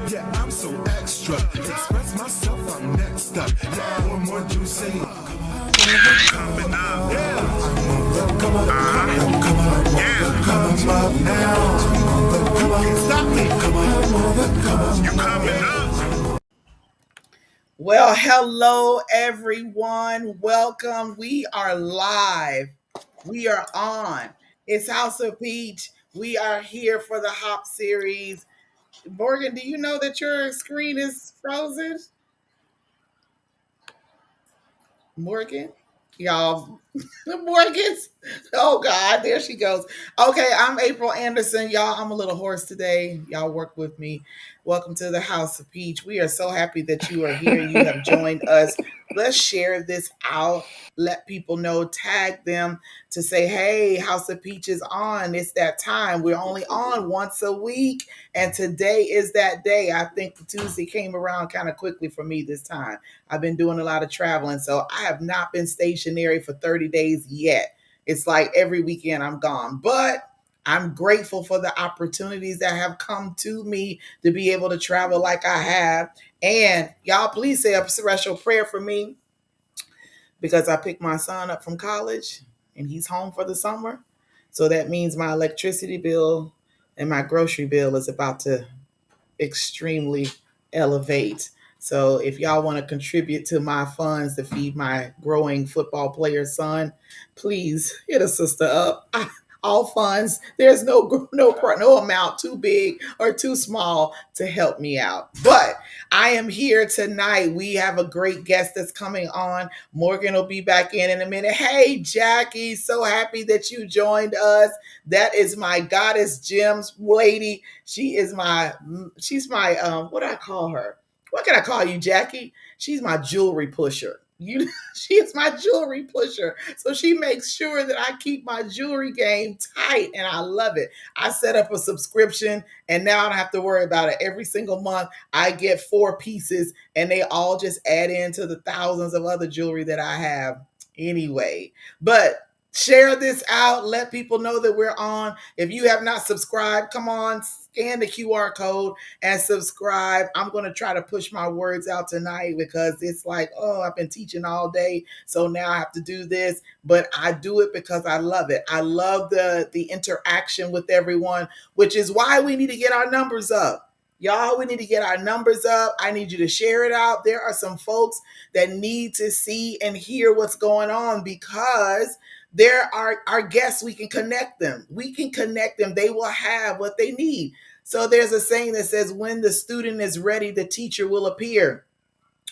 Yeah, I'm so extra. Express myself, I'm next up. Yeah, what more do you say? Coming up. Yeah. Come on, come up now. Come on, stop me. Come on, you coming up. Well, hello everyone. Welcome. We are live. We are on. It's House of Peach. We are here for the Hop series. Morgan, do you know that your screen is frozen? Morgan? Y'all, Morgan's. Oh God, there she goes. Okay, I'm April Anderson. Y'all, I'm a little hoarse today. Y'all work with me. Welcome to the House of Peach. We are so happy that you are here. You have joined us. Let's share this out. Let people know, tag them to say, hey, House of Peach is on. It's that time. We're only on once a week. And today is that day. I think the Tuesday came around kind of quickly for me this time. I've been doing a lot of traveling, so I have not been stationary for 30 days yet. It's like every weekend I'm gone, but I'm grateful for the opportunities that have come to me to be able to travel like I have. And y'all, please say a special prayer for me because I picked my son up from college and he's home for the summer. So that means my electricity bill and my grocery bill is about to extremely elevate. So if y'all want to contribute to my funds to feed my growing football player son, please hit a sister up. All funds. There's no amount too big or too small to help me out. But I am here tonight. We have a great guest that's coming on. Morgan will be back in a minute. Hey, Jackie, so happy that you joined us. That is my Goddess Gems lady. She's my what do I call her? What can I call you, Jackie? She's my jewelry pusher. She is my jewelry pusher. So she makes sure that I keep my jewelry game tight, and I love it. I set up a subscription, and now I don't have to worry about it. Every single month, I get 4 pieces, and they all just add into the thousands of other jewelry that I have anyway. But share this out. Let people know that we're on. If you have not subscribed, come on, scan the QR code and subscribe. I'm going to try to push my words out tonight because it's like, oh, I've been teaching all day, so now I have to do this. But I do it because I love it. I love the interaction with everyone, which is why we need to get our numbers up. Y'all, we need to get our numbers up. I need you to share it out. There are some folks that need to see and hear what's going on because there are our guests. We can connect them. We can connect them. They will have what they need. So there's a saying that says, when the student is ready, the teacher will appear.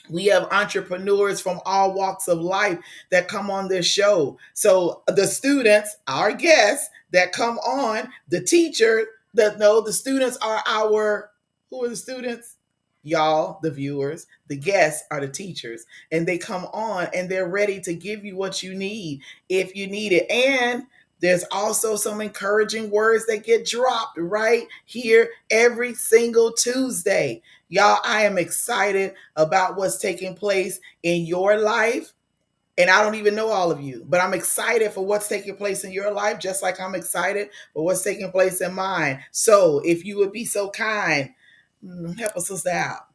We have entrepreneurs from all walks of life that come on this show. So the students, our guests that come on, the teacher, the students are who are the students? Y'all, the viewers. The guests are the teachers, and they come on and they're ready to give you what you need if you need it. And there's also some encouraging words that get dropped right here every single Tuesday. Y'all, I am excited about what's taking place in your life. And I don't even know all of you, but I'm excited for what's taking place in your life, just like I'm excited for what's taking place in mine. So if you would be so kind, help a sister out.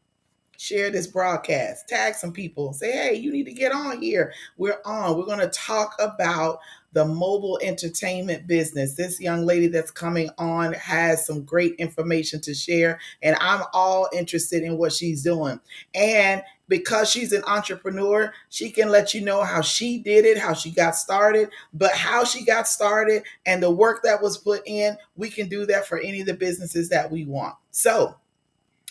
Share this broadcast, tag some people, say, hey, you need to get on here. We're on. We're going to talk about the mobile entertainment business. This young lady that's coming on has some great information to share, and I'm all interested in what she's doing. And because she's an entrepreneur, she can let you know how she did it, how she got started, but how she got started and the work that was put in, we can do that for any of the businesses that we want. So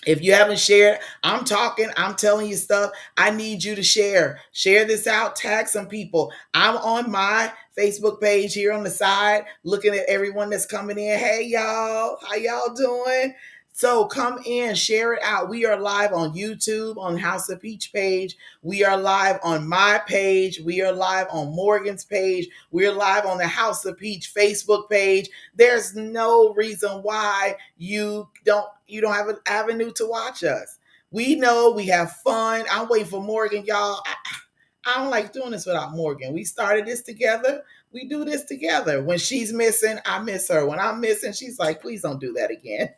if you haven't shared, I'm talking, I'm telling you stuff. I need you to share. Share this out, tag some people. I'm on my Facebook page here on the side, looking at everyone that's coming in. Hey, y'all, how y'all doing? So come in, share it out. We are live on YouTube on House of Peach page. We are live on my page. We are live on Morgan's page. We're live on the House of Peach Facebook page. There's no reason why you don't have an avenue to watch us. We know we have fun. I'm waiting for Morgan, y'all. I don't like doing this without Morgan. We started this together. We do this together. When she's missing, I miss her. When I'm missing, she's like, please don't do that again.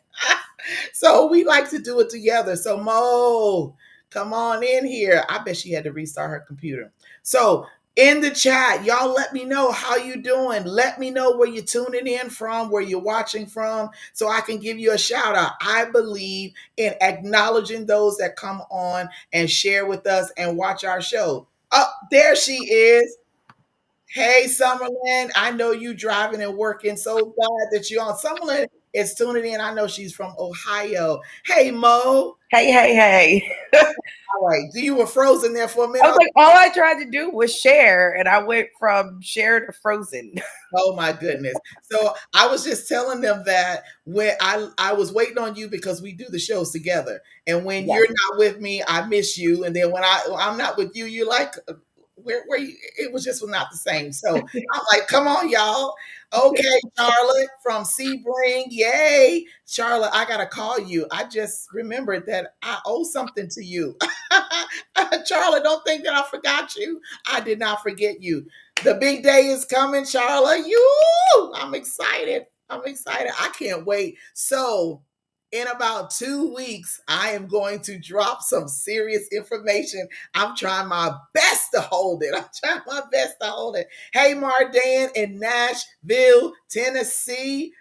So we like to do it together. So Mo, come on in here. I bet she had to restart her computer. So in the chat, y'all let me know how you doing. Let me know where you're tuning in from, where you're watching from, so I can give you a shout out. I believe in acknowledging those that come on and share with us and watch our show. Oh, there she is. Hey, Summerlin. I know you driving and working. So glad that you're on. Summerlin is tuning in. I know she's from Ohio. Hey, Mo. Hey, hey, hey. All right. You were frozen there for a minute. I was like, all I tried to do was share, and I went from share to frozen. Oh my goodness. So I was just telling them that when I was waiting on you because we do the shows together. And when Yes. you're not with me, I miss you. And then when I'm not with you, you're like, where you, it was just not the same. So I'm like, come on, y'all. Okay, Charlotte from Sebring. Yay. Charlotte, I gotta call you. I just remembered that I owe something to you. Charlotte, don't think that I forgot you. I did not forget you. The big day is coming, Charlotte. I'm excited. I'm excited. I can't wait. So, in about 2 weeks, I am going to drop some serious information. I'm trying my best to hold it. I'm trying my best to hold it. Hey, Mardan in Nashville, Tennessee.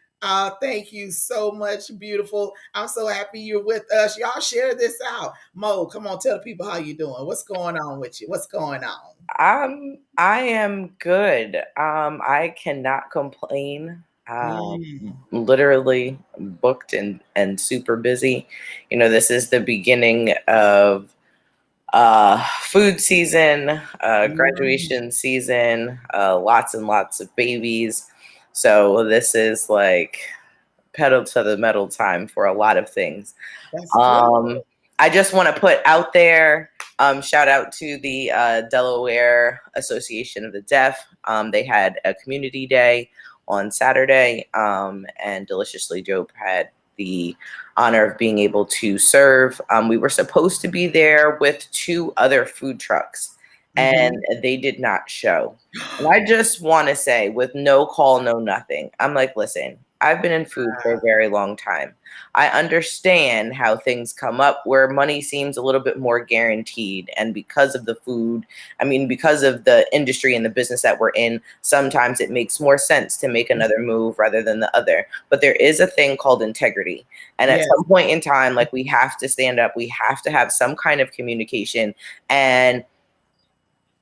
Thank you so much, beautiful. I'm so happy you're with us. Y'all share this out. Mo, come on, tell the people how you doing. What's going on with you? What's going on? I am good. I cannot complain. Literally booked and super busy. You know, this is the beginning of food season, graduation season, lots and lots of babies. So this is like pedal to the metal time for a lot of things. That's good. I just want to put out there, shout out to the Delaware Association of the Deaf. They had a community day on Saturday, and Deliciously Dope had the honor of being able to serve. We were supposed to be there with 2 other food trucks, and they did not show. And I just want to say, with no call, no nothing, I'm like, listen, I've been in food for a very long time. I understand how things come up where money seems a little bit more guaranteed. And because of the food, because of the industry and the business that we're in, sometimes it makes more sense to make another move rather than the other. But there is a thing called integrity. And at some point in time, like, we have to stand up. We have to have some kind of communication. And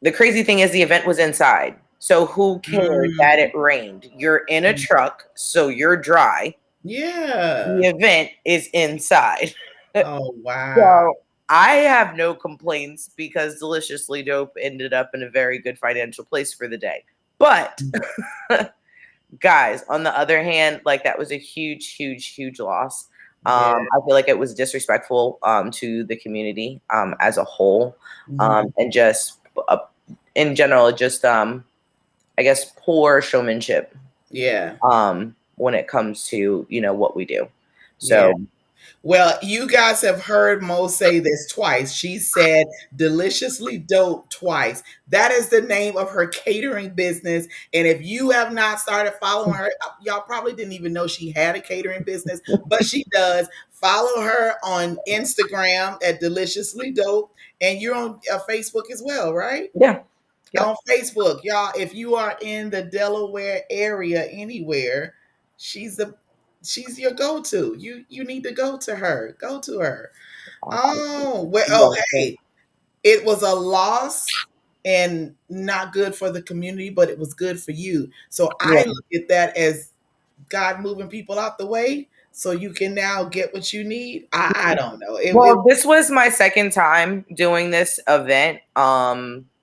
the crazy thing is, the event was inside. So who cared that it rained? You're in a truck, so you're dry. Yeah. The event is inside. Oh, wow. So I have no complaints because Deliciously Dope ended up in a very good financial place for the day. But guys, on the other hand, like, that was a huge, huge, huge loss. I feel like it was disrespectful to the community as a whole, and just in general, just I guess poor showmanship. Yeah. When it comes to, what we do. So well, you guys have heard Mo say this twice. She said Deliciously Dope twice. That is the name of her catering business. And if you have not started following her, y'all probably didn't even know she had a catering business, but she does. Follow her on Instagram at Deliciously Dope. And you're on Facebook as well, right? Yeah. On Facebook, y'all, if you are in the Delaware area anywhere, she's your go-to. You need to go to her. Go to her. Oh, well, hey, it was a loss and not good for the community, but it was good for you. So I look at that as God moving people out the way so you can now get what you need. I don't know. This was my second time doing this event.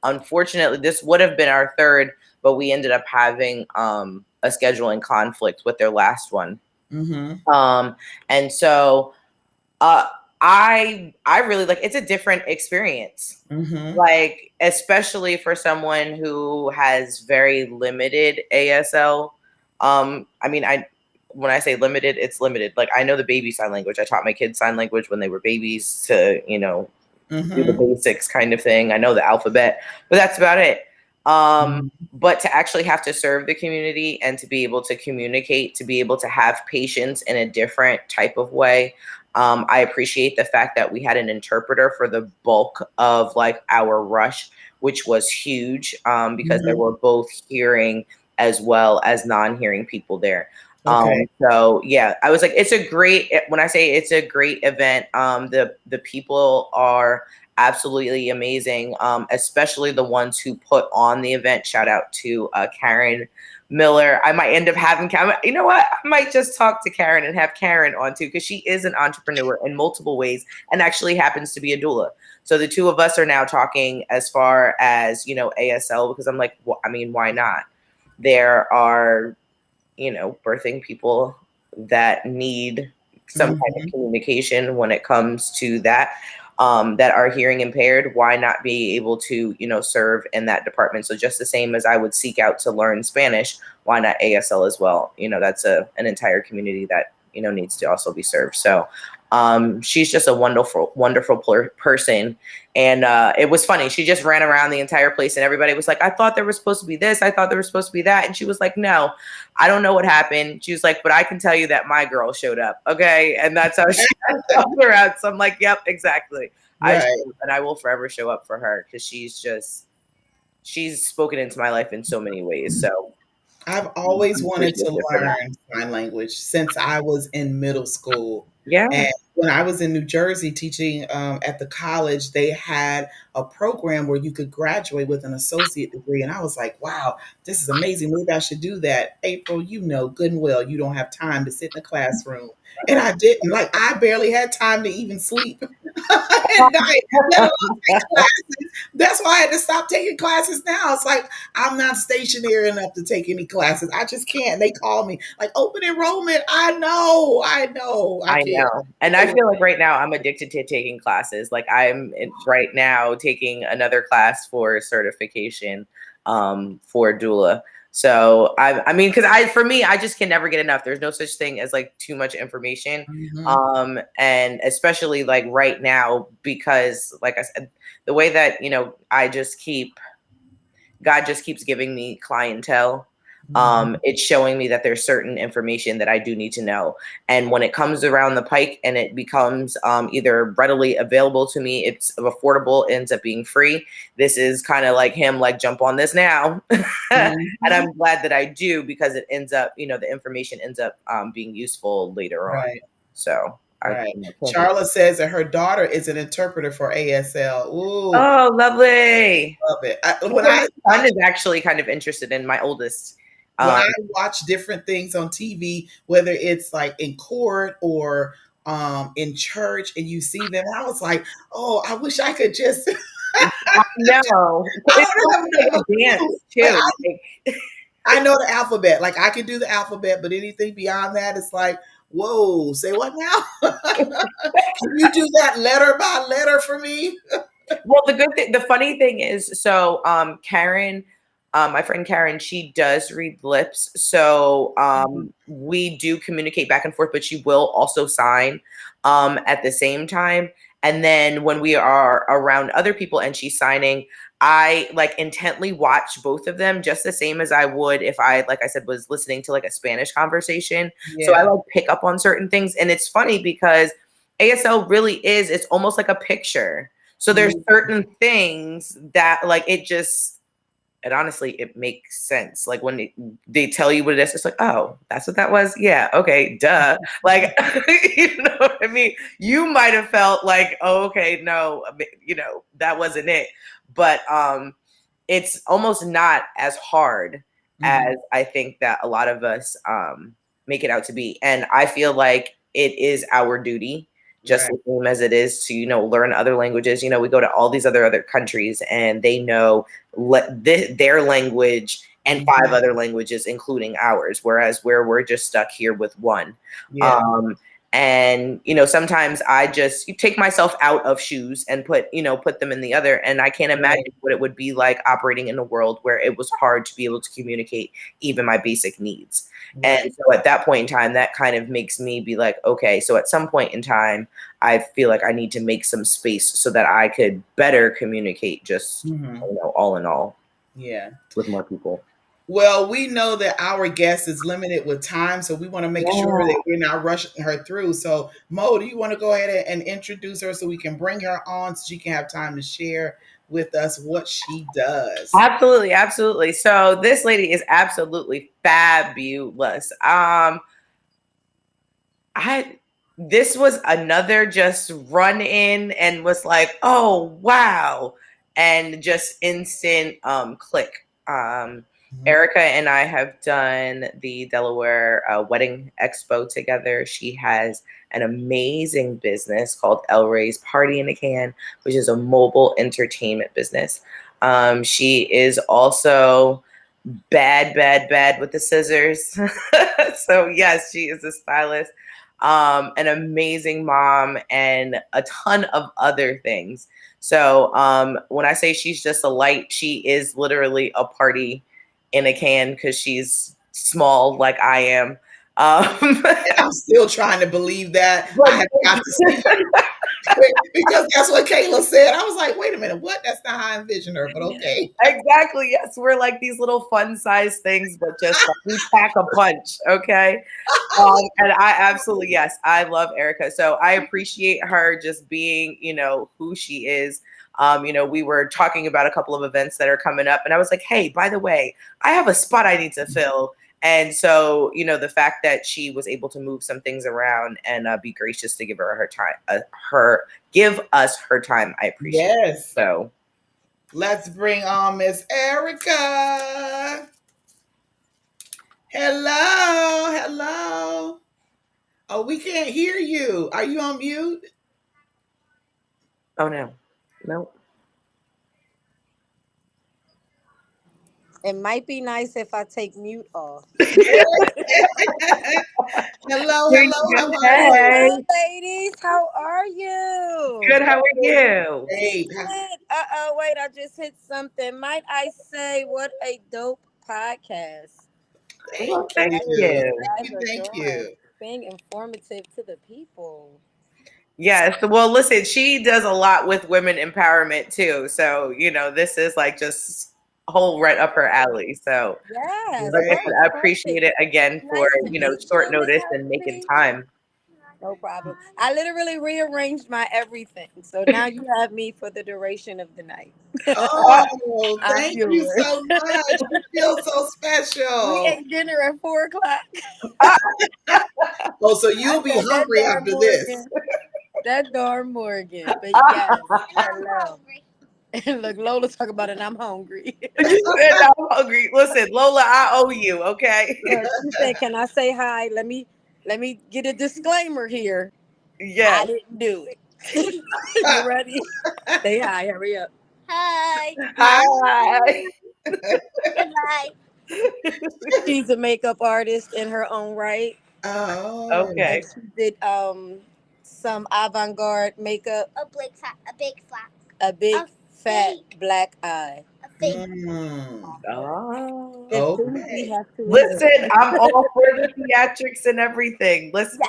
Unfortunately, this would have been our third, but we ended up having a scheduling conflict with their last one. And so I really like, it's a different experience. Mm-hmm. Like, especially for someone who has very limited ASL. I mean, when I say limited, it's limited. Like, I know the baby sign language. I taught my kids sign language when they were babies to, do the Mm-hmm. basics kind of thing. I know the alphabet, but that's about it. Mm-hmm. But to actually have to serve the community and to be able to communicate, to be able to have patience in a different type of way. I appreciate the fact that we had an interpreter for the bulk of like our rush, which was huge, because there Mm-hmm. were both hearing as well as non-hearing people there. Okay. So yeah, I was like, it's a great, when I say it's a great event, the people are absolutely amazing, especially the ones who put on the event. Shout out to Karen Miller. I might end up having, you know what? I might just talk to Karen and have Karen on too, because she is an entrepreneur in multiple ways and actually happens to be a doula. So the two of us are now talking as far as, ASL, because I'm like, I mean, why not? There are, birthing people that need some kind of Mm-hmm. communication when it comes to that, that are hearing impaired. Why not be able to, serve in that department? So just the same as I would seek out to learn Spanish, why not ASL as well? That's an entire community that, needs to also be served. So she's just a wonderful, wonderful person. And it was funny. She just ran around the entire place and everybody was like, I thought there was supposed to be this. I thought there was supposed to be that. And she was like, no, I don't know what happened. She was like, but I can tell you that my girl showed up. Okay. And that's how she helped her out. So I'm like, yep, exactly. Right. And I will forever show up for her because she's spoken into my life in so many ways. So I've always I'm wanted to appreciative for that. learn sign language since I was in middle school. Yeah. And when I was in New Jersey teaching at the college, they had a program where you could graduate with an associate degree. And I was like, wow, this is amazing. Maybe I should do that. April, you know good and well, you don't have time to sit in the classroom. And I didn't. Like, I barely had time to even sleep at night, let alone take classes. That's why I had to stop taking classes now. It's like, I'm not stationary enough to take any classes. I just can't. They call me like open enrollment. I I can't. know. And I feel like right now I'm addicted to taking classes. Like right now taking another class for certification for doula. So I mean, because for me, I just can never get enough. There's no such thing as like too much information. Mhm. And especially like right now, because like I said, the way that, God just keeps giving me clientele. Mhm. It's showing me that there's certain information that I do need to know. And when it comes around the pike and it becomes either readily available to me, it's affordable, ends up being free. This is kind of like him, like, jump on this now. And Mhm. I'm glad that I do, because it ends up, the information ends up being useful later on. Right. So I Right. can't think. Charlotte says that her daughter is an interpreter for ASL. Ooh, Oh, lovely. love it. So my son is actually kind of interested in my oldest. When Um, I watch different things on TV, whether it's like in court or in church, and you see them, I was like, oh, I wish I could just. no, I it's don't have like a a clue. dance Like, too. Like, I know the alphabet. Like I can do the alphabet, but anything beyond that, it's like, whoa, say what now? Can you do that letter by letter for me? well, the funny thing is, so Karen, my friend Karen, she does read lips, so Mhm. we do communicate back and forth, but she will also sign at the same time. And then when we are around other people and she's signing, I like intently watch both of them just the same as I would if I, like I said, was listening to like a Spanish conversation. So I Yeah. like pick up on certain things, and it's funny because ASL really is, it's almost like a picture. So there's Mhm. certain things that like it honestly, it makes sense. Like when they tell you what it is, it's like, oh, that's what that was. Yeah, okay, duh. Like, you know what I mean? You might have felt like, oh, okay, no, that wasn't it. But it's almost not as hard Mhm. as I think that a lot of us make it out to be. And I feel like it is our duty, just Right. the same as it is to, learn other languages. We go to all these other countries and they know their language and five Mhm. other languages, including ours, whereas where we're just stuck here with one. Yeah. Um, And, sometimes I just take myself out of shoes and put them in the other. And I can't imagine what it would be like operating in a world where it was hard to be able to communicate even my basic needs. Right. And so at that point in time, that kind of makes me be like, okay, so at some point in time, I feel like I need to make some space so that I could better communicate just, all in all. Yeah. With more people. Well, we know that our guest is limited with time, so we want to make sure that we're not rushing her through. So, Mo, do you want to go ahead and introduce her so we can bring her on so she can have time to share with us what she does? Absolutely, absolutely. So this lady is absolutely fabulous. This was another just run in and was like, oh wow, and just instant click. Erica and I have done the Delaware Wedding Expo together. She has an amazing business called El Rey's Party in a Can, which is a mobile entertainment business. She is also bad with the scissors. So yes, she is a stylist, an amazing mom, and a ton of other things. So when I say she's just a light, she is literally a party in a can because she's small like I am. And I'm still trying to believe that. I have got to see because that's what Kayla said. I was like, wait a minute, what? That's not how I envisioned her, but okay. Exactly. Yes, we're like these little fun size things, but just like, we pack a punch. Okay. And I absolutely, yes, I love Erica. So I appreciate her just being, who she is. We were talking about a couple of events that are coming up, and I was like, hey, by the way, I have a spot I need to fill. And so, the fact that she was able to move some things around and be gracious to give her time, give us her time, I appreciate it. So let's bring on Miss Erica. Hello. Oh, we can't hear you. Are you on mute? Oh no. It might be nice if I take mute off. Hello. How are you? Hello, ladies. How are you? Good. How are you? Great. Wait, I just hit something. Might I say, what a dope podcast. Thank you. Being informative to the people. Yes. Well, listen, she does a lot with women empowerment too. So, this is like just whole right up her alley. So yes, like I said, I appreciate it again for, short notice and making time. No problem. I literally rearranged my everything. So now you have me for the duration of the night. Oh, thank you so much. You feel so special. We ate dinner at 4:00. Oh, so you'll be hungry after this. That darn Morgan. But yes, hello. Look, Lola talk about it. I'm hungry. You said I'm hungry. Listen, Lola, I owe you. Okay. She said, "Can I say hi? Let me get a disclaimer here. Yeah, I didn't do it. You ready? Say hi. Hurry up. Hi. Hi. Goodbye. She's a makeup artist in her own right. Oh, okay. And she did some avant-garde makeup. A big flat. A big fat black eye. A fake. Oh. Okay. Listen, I'm all for the theatrics and everything. Listen,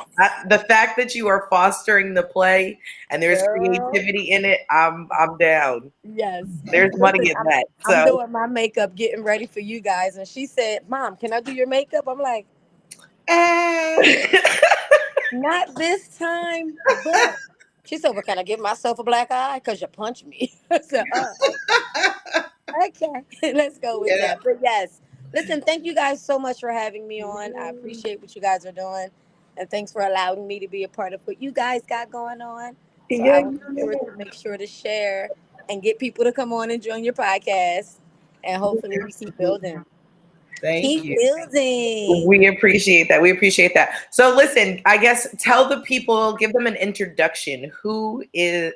the fact that you are fostering the play and there's creativity in it, I'm down. Yes. There's money in that. So I'm doing my makeup, getting ready for you guys. And she said, Mom, can I do your makeup? I'm like, not this time. But she said, well, can I give myself a black eye? Because you punched me. So, okay, let's go with that. But yes, listen, thank you guys so much for having me on. I appreciate what you guys are doing. And thanks for allowing me to be a part of what you guys got going on. So I will make sure to share and get people to come on and join your podcast. And hopefully we keep building. Thank you. Building. We appreciate that. We appreciate that. So listen, I guess tell the people, give them an introduction. Who is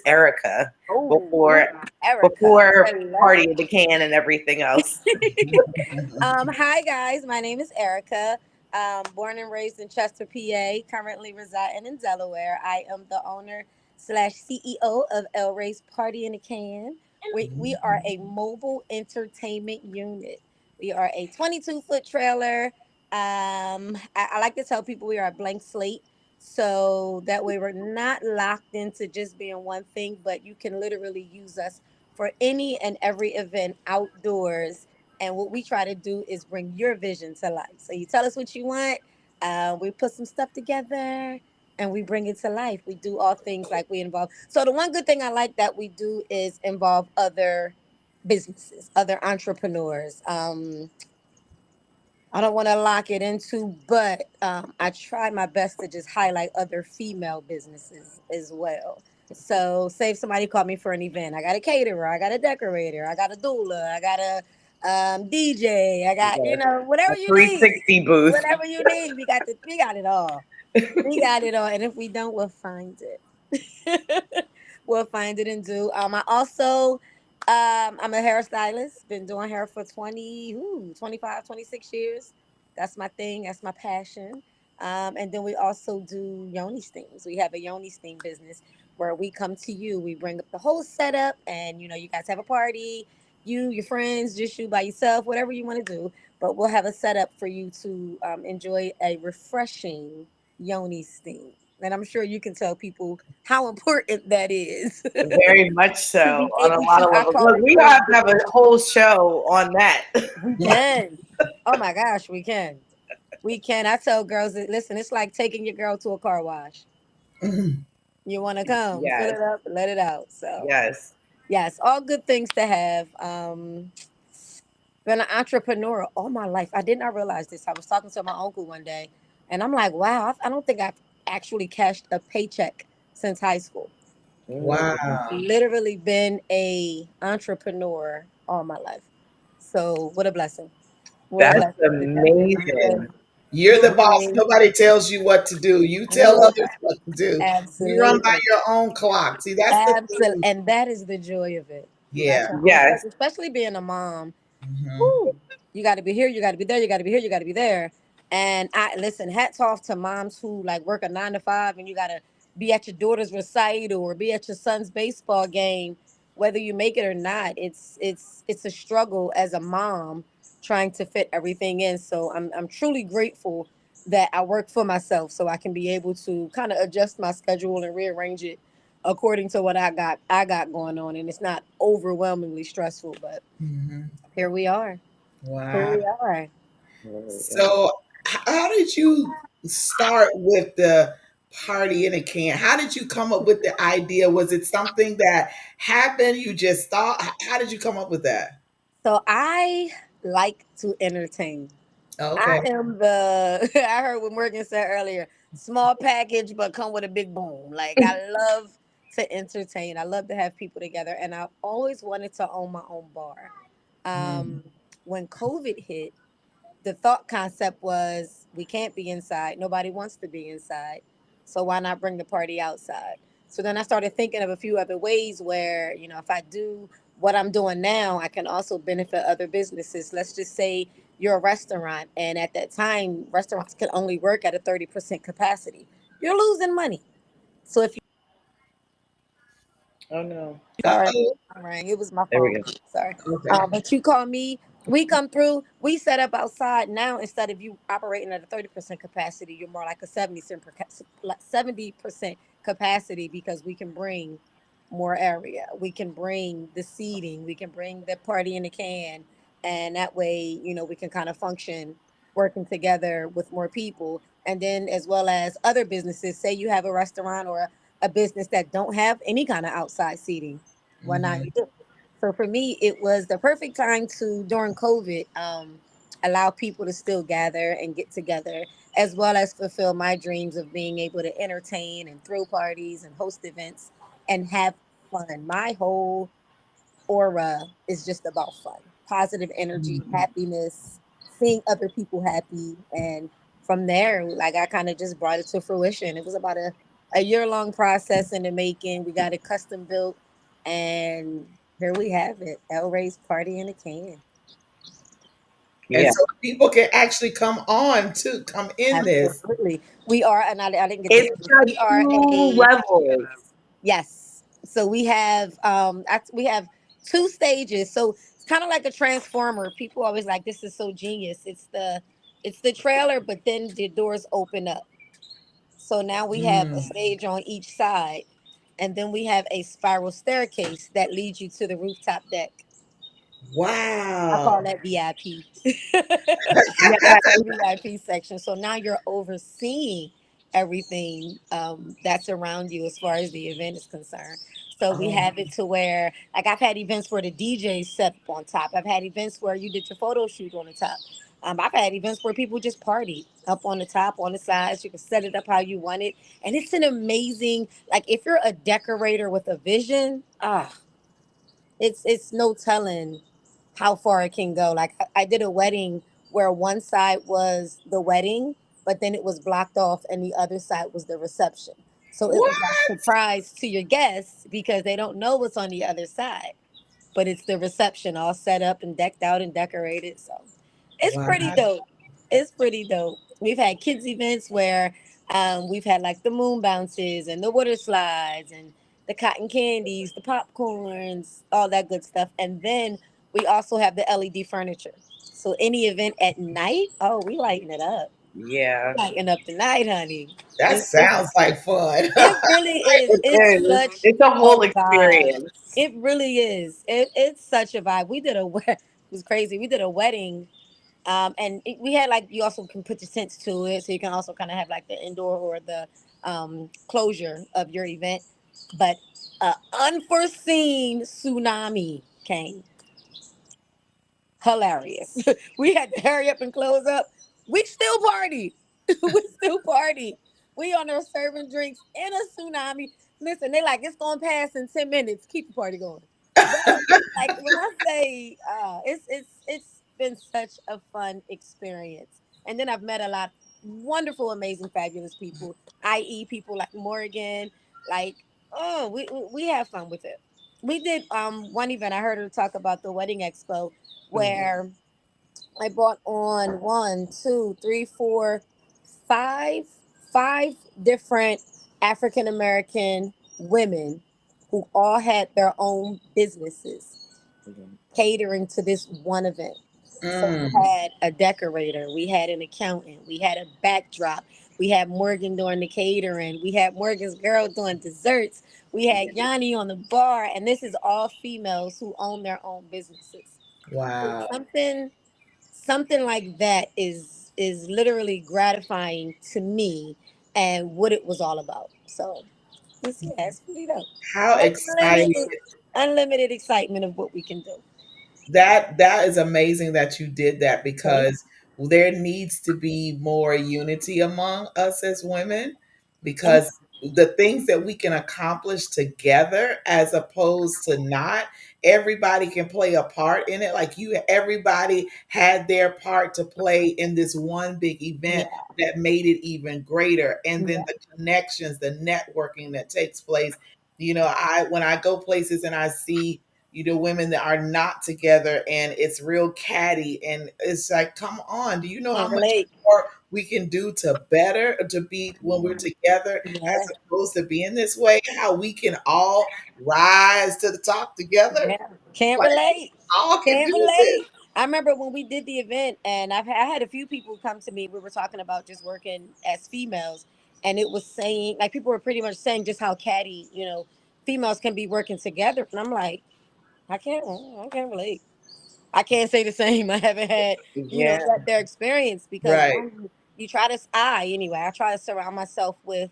Erica before Party in the Can and everything else? Hi guys, my name is Erica. Born and raised in Chester, PA, currently residing in Delaware. I am the owner slash CEO of El Ray's Party in a Can. We are a mobile entertainment unit. We are a 22-foot trailer. I like to tell people we are a blank slate. So that way we're not locked into just being one thing, but you can literally use us for any and every event outdoors. And what we try to do is bring your vision to life. So you tell us what you want, we put some stuff together, and we bring it to life. We do all things like we involve. So the one good thing I like that we do is involve other businesses, other entrepreneurs. I don't want to lock it into, but I try my best to just highlight other female businesses as well. So, say if somebody called me for an event, I got a caterer, I got a decorator, I got a doula, I got a DJ, I got Yes. A whatever you need, 360 booth. whatever you need. We got it all. We got it all, and if we don't, we'll find it. We'll find it and do. I also, I'm a hairstylist. Been doing hair for 25, 26 years. That's my thing. That's my passion. And then we also do yoni steams. We have a yoni steam business where we come to you. We bring up the whole setup, and you guys have a party. You, your friends, just you by yourself, whatever you want to do. But we'll have a setup for you to enjoy a refreshing yoni steam. And I'm sure you can tell people how important that is Very much to so be on a able lot to. of I levels. call Look, it we have to have a whole show on that. we can. Oh my gosh, we can. We can. I tell girls that listen, it's like taking your girl to a car wash. You want to come, fill Yes, it up, let it out. So yes. yes, all good things to have. Been an entrepreneur all my life. I did not realize this. I was talking to my uncle one day, and I'm like, wow, I don't think I've actually cashed a paycheck since high school. Mm. Wow. Literally been a entrepreneur all my life. So what a blessing. What a That's blessing to definitely amazing. You're the boss. bring. Nobody tells you what to do. You tell Look, others what to do. You run by absolutely. your own clock. See, that's the Absolutely. thing. And that is the joy of it. You got Yeah. your own place, Yes. especially being a mom. Hmm. Woo. You got to be here. You got to be there. You got to be here. You got to be there. And I listen. Hats off to moms who like work a 9 to 5, and you got to be at your daughter's recital or be at your son's baseball game, whether you make it or not. It's a struggle as a mom trying to fit everything in. So I'm truly grateful that I work for myself, so I can be able to kind of adjust my schedule and rearrange it according to what I got going on, and it's not overwhelmingly stressful. But Hmm. here we are. Here Wow. we are. So, how did you start with the party in a can? How did you come up with the idea? Was it something that happened? You just thought? How did you come up with that? So I like to entertain. I Okay. am the I heard what Morgan said earlier, small package but come with a big boom. Like I love to entertain. I love to have people together, and I've always wanted to own my own bar. Mm. Um when COVID hit, the thought concept was we can't be inside. Nobody wants to be inside. So why not bring the party outside? So then I started thinking of a few other ways where, if I do what I'm doing now, I can also benefit other businesses. Let's just say you're a restaurant, and at that time, restaurants could only work at a 30% capacity. You're losing money. So if Oh no. Sorry, Uh-oh. I rang. It was my There we phone. go. Sorry. Okay. But you call me. We come through. We set up outside now. Instead of you operating at a 30% capacity, you're more like a 70% capacity because we can bring more area. We can bring the seating. We can bring the party in the can, and that way, we can kind of function working together with more people. And then, as well as other businesses, say you have a restaurant or a business that don't have any kind of outside seating. Why not Hmm. you? So for me, it was the perfect time to during COVID allow people to still gather and get together, as well as fulfill my dreams of being able to entertain and throw parties and host events and have fun. My whole aura is just about fun, positive energy, happiness, seeing other people happy. And from there, like I kind of just brought it to fruition. It was about a year-long process in the making. We got it custom built, and here we have it. El Ray's Party in a Can. And Yeah. so people can actually come in this. Absolutely. We are, and I didn't get to It's finish. got We are two a levels. yes. So we have two stages. So it's kind of like a transformer. People always like this is so genius. It's the trailer, but then the doors open up. So now we have a Mm, stage on each side, and then we have a spiral staircase that leads you to the rooftop deck. I call wow. that VIP. Yeah. That's our VIP section. So now you're overseeing everything that's around you as far as the event is concerned. So we Oh, have it to where, like, I've had events where the DJ set up on top. I've had events where you did your photo shoot on the top. I've had events where people just party up on the top, on the sides. You can set it up how you want it, and it's an amazing. Like, if you're a decorator with a vision, it's no telling how far it can go. Like I did a wedding where one side was the wedding, but then it was blocked off, and the other side was the reception. So it what? was like surprise to your guests because they don't know what's on the other side, but it's the reception all set up and decked out and decorated. So it's Wow. pretty dope. It's pretty dope. We've had kids events where we've had like the moon bounces and the water slides and the cotton candies, the popcorns, all that good stuff. And then we also have the LED furniture. So any event at night, oh, we lighten it up. Yeah. Lighten up the night, honey. That It's, sounds like fun. it really is. It It's is. such It's a a whole vibe. experience. It really is. It's such a vibe. We did a it was crazy. We did a wedding, we had like you also can put your tents to it, so you can also kind of have like the indoor or the closure of your event. But unforeseen tsunami came. Hilarious. We had to hurry up and close up. We still party. We still party. We on there serving drinks in a tsunami. Listen, they like it's gonna pass in 10 minutes. Keep the party going. That's like when I say it's been such a fun experience. And then I've met a lot wonderful, amazing, fabulous people, i.e. people like Morgan, like we have fun with it. We did one event. I heard her talk about the wedding expo where I brought on one, two, three, four, five different African American women who all had their own businesses catering to this one event. So we Mm, had a decorator, we had an accountant, we had a backdrop, we had Morgan doing the catering, we had Morgan's girl doing desserts, we had Yanni on the bar, and this is all females who own their own businesses. So wow. something like that is literally gratifying to me and what it was all about. So it's pretty dope. How exciting. Unlimited excitement of what we can do. That is amazing that you did that Thank because there needs to be more unity among us as women you. because the things that we can accomplish together as opposed to not, everybody can play a part in it. Like you, everybody had their part to play in this one big event Yeah, that made it even greater, and then yeah, the connections, the networking that takes place. I when I go places and I see women that are not together and it's real catty, and it's like, come on, do you know how can't much relate. more we can do to better, to be when we're together as Yeah, opposed to being this way, how we can all rise to the top together, yeah, can't like relate. all can Can't do this. relate. I remember when we did the event, and I had a few people come to me. We were talking about just working as females, and it was saying like people were pretty much saying just how catty females can be working together, and I'm like, I can't relate. I can't say the same. I haven't had, Yeah. their experience because Right. one, you try to, I anyway, I try to surround myself with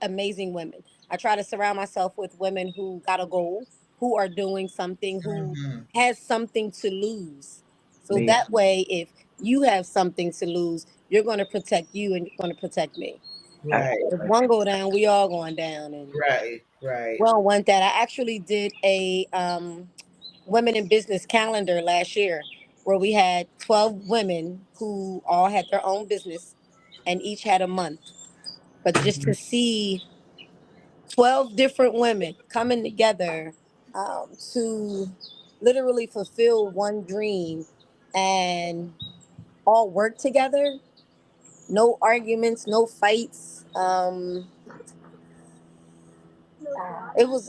amazing women. I try to surround myself with women who got a goal, who are doing something, who Mhm. has something to lose. So Yeah. that way, if you have something to lose, you're going to protect you and you're going to protect me. Right. If one go down, we all going down, and Right. we Right. don't want that. I actually did a women in business calendar last year where we had 12 women who all had their own business and each had a month. But just to see 12 different women coming together to literally fulfill one dream and all work together. No arguments, no fights. It was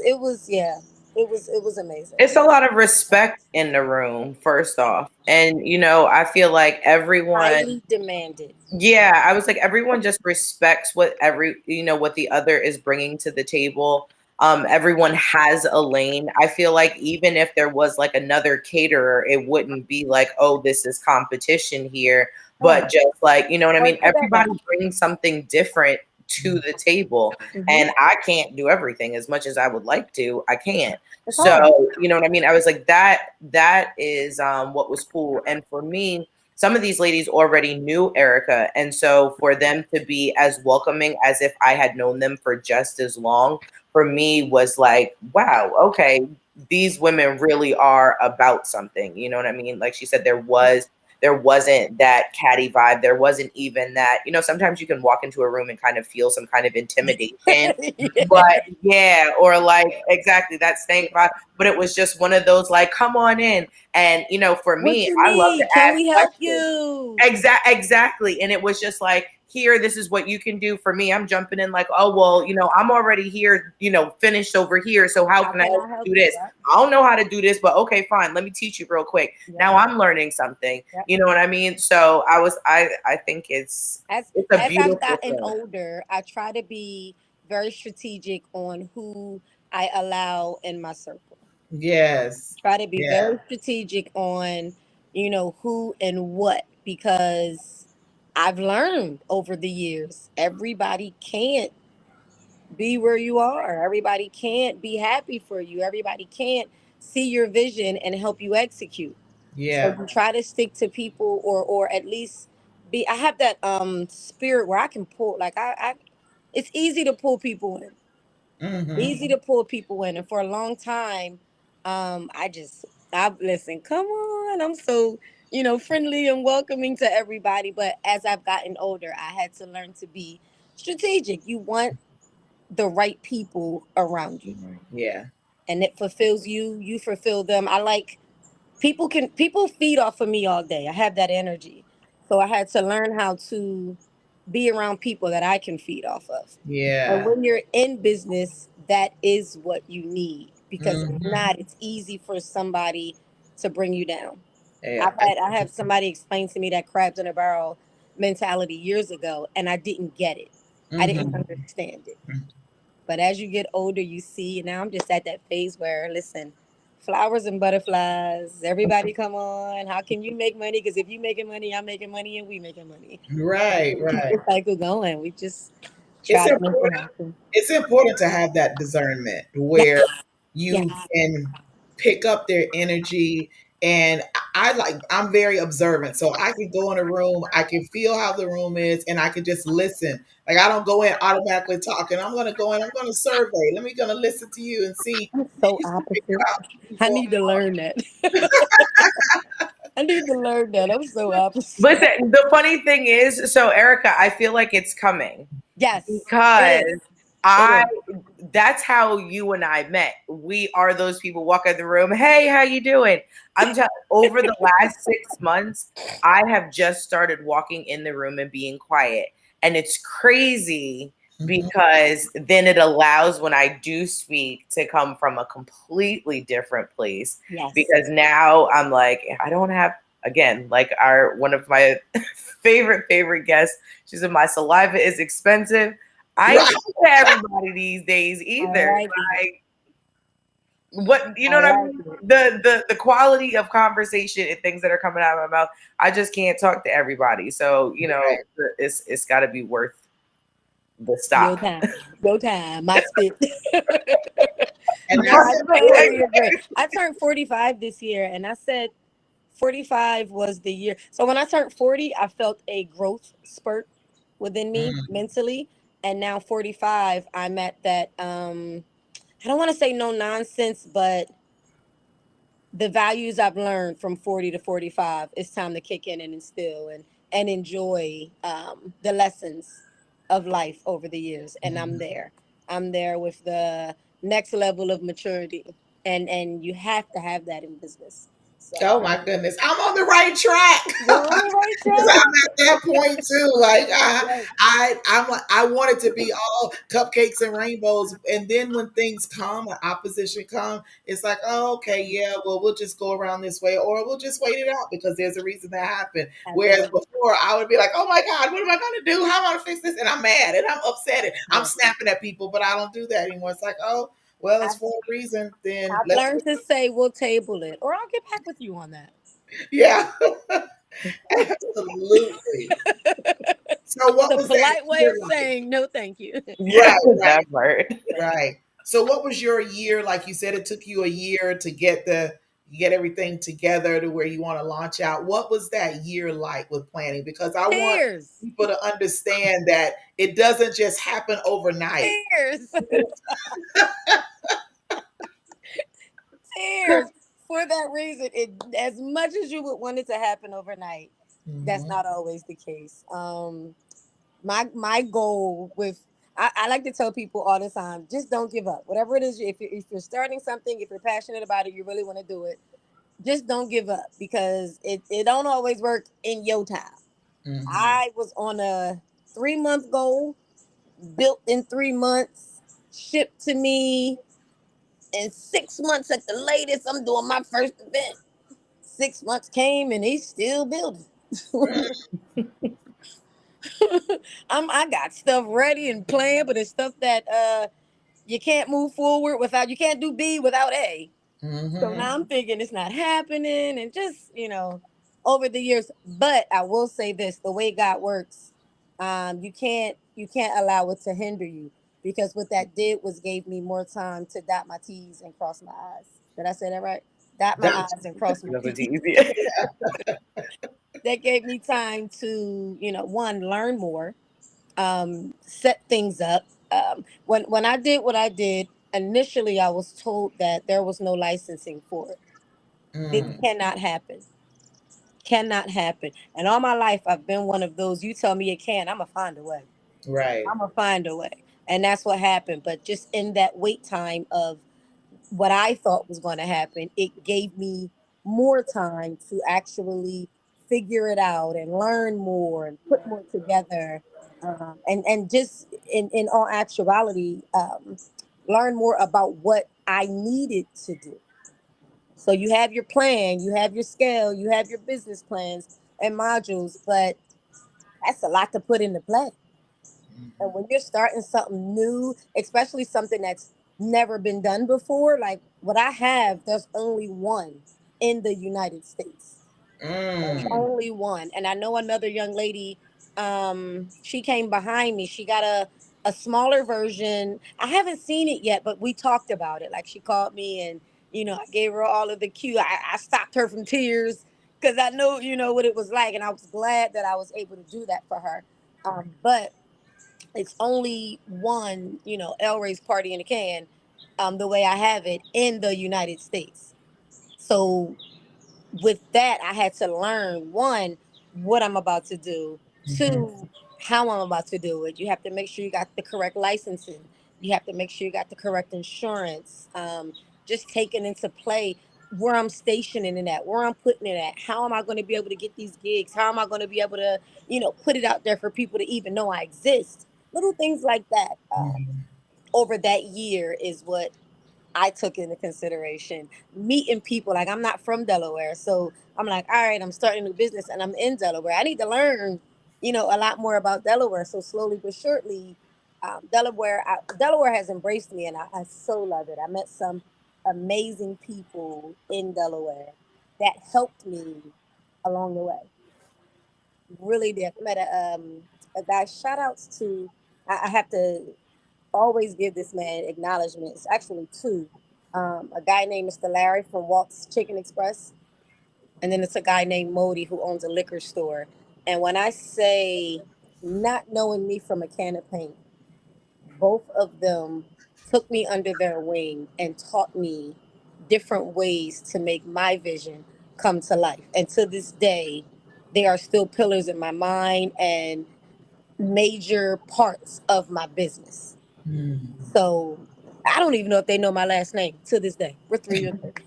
amazing. It's a lot of respect in the room, first off. And, I feel like everyone, Highly demanded. yeah, I was like, everyone just respects what the other is bringing to the table. Everyone has a lane. I feel like even if there was like another caterer, it wouldn't be like, oh, this is competition here, but Right. just like, you know what I mean? Work together. Everybody brings something different to the table. And I can't do everything as much as I would like to. I can't. It's hard. So, you know what I mean? I was like, that is what was cool. And for me, some of these ladies already knew Erica. And so for them to be as welcoming as if I had known them for just as long, for me was like, wow, okay, these women really are about something. You know what I mean? Like she said, there wasn't that catty vibe. There wasn't even that, sometimes you can walk into a room and kind of feel some kind of intimidation. But yeah, or like exactly that stank vibe. But it was just one of those like, come on in. And for What me, you I love to need? Can ask we help questions. you? Exactly. And it was just like, here, this is what you can do for me. I'm jumping in like, oh, well, I'm already here, finished over here. So how can I help you do this? Yep. I don't know how to do this, but okay, fine. Let me teach you real quick. Yep. Now I'm learning something. Yep. You know what I mean? So I think it's a as beautiful I've gotten thing. older, I try to be very strategic on who I allow in my circle. Yes. Try to be Yeah. very strategic on, who and what, because I've learned over the years everybody can't be where you are. Everybody can't be happy for you. Everybody can't see your vision and help you execute. So Yeah. you try to stick to people, or at least be. I have that spirit where I can pull. Like I it's easy to pull people in. Mm-hmm. Easy to pull people in, and for a long time, I listen. Come on, I'm so friendly and welcoming to everybody. But as I've gotten older, I had to learn to be strategic. You want the right people around you, Yeah. and it fulfills you. You fulfill them. I like people feed off of me all day. I have that energy. So I had to learn how to be around people that I can feed off of. And Yeah. when you're in business, that is what you need, because if Mm-hmm. not, it's easy for somebody to bring you down. Yeah. I have somebody explain to me that crabs in a barrel mentality years ago, and I didn't get it. I didn't Mm-hmm. understand it. But as you get older, you see. Now I'm just at that phase where, listen, flowers and butterflies. Everybody, come on. How can you make money? Because if you making money, I'm making money, and we making money. Right. We keep Right. the cycle going. We just It's try to make it important. happen. It's important to have that discernment Yeah. where you Yes. can pick up their energy. And I'm very observant. So I can go in a room, I can feel how the room is, and I can just listen. Like I don't go in automatically talking. I'm gonna go in, I'm gonna survey. Gonna listen to you and see I'm so just to figure opposite. out I people. need to learn that. I need to learn that. I'm so opposite. But the funny thing is, so Erica, I feel like it's coming Yes, because it is. I It is. that's how you and I met. We are those people walk in the room. Hey, how you doing? I'm telling over the last 6 months, I have just started walking in the room and being quiet. And it's crazy Mhm. because then it allows when I do speak to come from a completely different place. Yes. Because now I'm like, I don't have again, like our one of my favorite guests. She said, my saliva is expensive. I ain't Right. talking to everybody these days I either. like it. Like what you I know what I like mean? it. The quality of conversation and things that are coming out of my mouth, I just can't talk to everybody. So, Right. it's gotta be worth the Your stop. time. Your time. My spit. And No, that's I totally agree. I turned 45 this year, and I said 45 was the year. So when I turned 40, I felt a growth spurt within me mm, mentally. And now 45, I'm at that I don't want to say no nonsense, but the values I've learned from 40 to 45, it's time to kick in and instill and enjoy the lessons of life over the years. And I'm mhm. there. I'm there with the next level of maturity. And you have to have that in business. So Oh my goodness, I'm on the right track. you're on the right Because track. I'm at that point too. Like Yes. I'm like I want it to be all cupcakes and rainbows. And then when things come, when opposition come, it's like, oh, okay, yeah, well, we'll just go around this way, or we'll just wait it out because there's a reason that happened. Whereas Absolutely. before, I would be like, oh my God, what am I going to do? How am I going to fix this? And I'm mad and I'm upset and I'm Yes. snapping at people, but I don't do that anymore. It's like, oh, well, it's I've, for a reason. Then I've let's, learned to say we'll table it, or I'll get back with you on that. yeah, absolutely. So, It's what a was that polite way year of like? saying no, thank you. Right, right. That part. Right. So what was your year like? You said it took you a year to get everything together to where you want to launch out. What was that year like with planning? Because I want Tears, people to understand that it doesn't just happen overnight. tears, tears. For that reason, it as much as you would want it to happen overnight, that's Mhm. not always the case. My goal with I like to tell people all the time, just don't give up. Whatever it is, if you're starting something, if you're passionate about it, you really want to do it, just don't give up because it don't always work in your time. Mhm. I was on a 3 month goal, built in 3 months, shipped to me in 6 months at the latest. I'm doing my first event. 6 months came and he's still building. I got stuff ready and planned, but it's stuff that you can't move forward without, you can't do B without A. So Mhm. now I'm thinking it's not happening, and just over the years. But I will say this: the way God works, you can't allow it to hinder you, because what that did was gave me more time to dot my T's and cross my I's. Did I say that right? Dot my That I's and cross my That was T's. easier. That gave me time to, one, learn more, set things up. When I did what I did initially, I was told that there was no licensing for it. This mm, cannot happen. Cannot happen. And all my life, I've been one of those. You tell me it can, I'm gonna find a way. right. I'm gonna find a way. And that's what happened. But just in that wait time of what I thought was going to happen, it gave me more time to actually figure it out and learn more and put more together. And just in all actuality, learn more about what I needed to do. So you have your plan, you have your scale, you have your business plans and modules, but that's a lot to put into play. And when you're starting something new, especially something that's never been done before, like what I have, there's only one in the United States. There's Mm, only one. And I know another young lady, she came behind me. She got a smaller version. I haven't seen it yet, but we talked about it. Like she called me and, I gave her all of the cue. I stopped her from tears because I know, what it was like. And I was glad that I was able to do that for her. But it's only one, El Ray's party in a can, the way I have it in the United States. So with that, I had to learn, one, what I'm about to do, mhm, two, how I'm about to do it. You have to make sure you got the correct licensing. You have to make sure you got the correct insurance. Just taking into play where I'm stationing it at, where I'm putting it at. How am I going to be able to get these gigs? How am I going to be able to, put it out there for people to even know I exist? Little things like that. mhm, Over that year is what I took into consideration. Meeting people, like I'm not from Delaware, so I'm like, all right, I'm starting a new business and I'm in Delaware. I need to learn, a lot more about Delaware. So slowly but surely, Delaware has embraced me, and I so love it. I met some amazing people in Delaware that helped me along the way. Really did. I met a guy. Shout outs to. I have to always give this man acknowledgement. It's actually two. A guy named Mr. Larry from Walt's Chicken Express, and then it's a guy named Modi who owns a liquor store. And when I say not knowing me from a can of paint, both of them took me under their wing and taught me different ways to make my vision come to life. And to this day, they are still pillars in my mind and major parts of my business. mhm. So I don't even know if they know my last name to this day. We're 3 years later.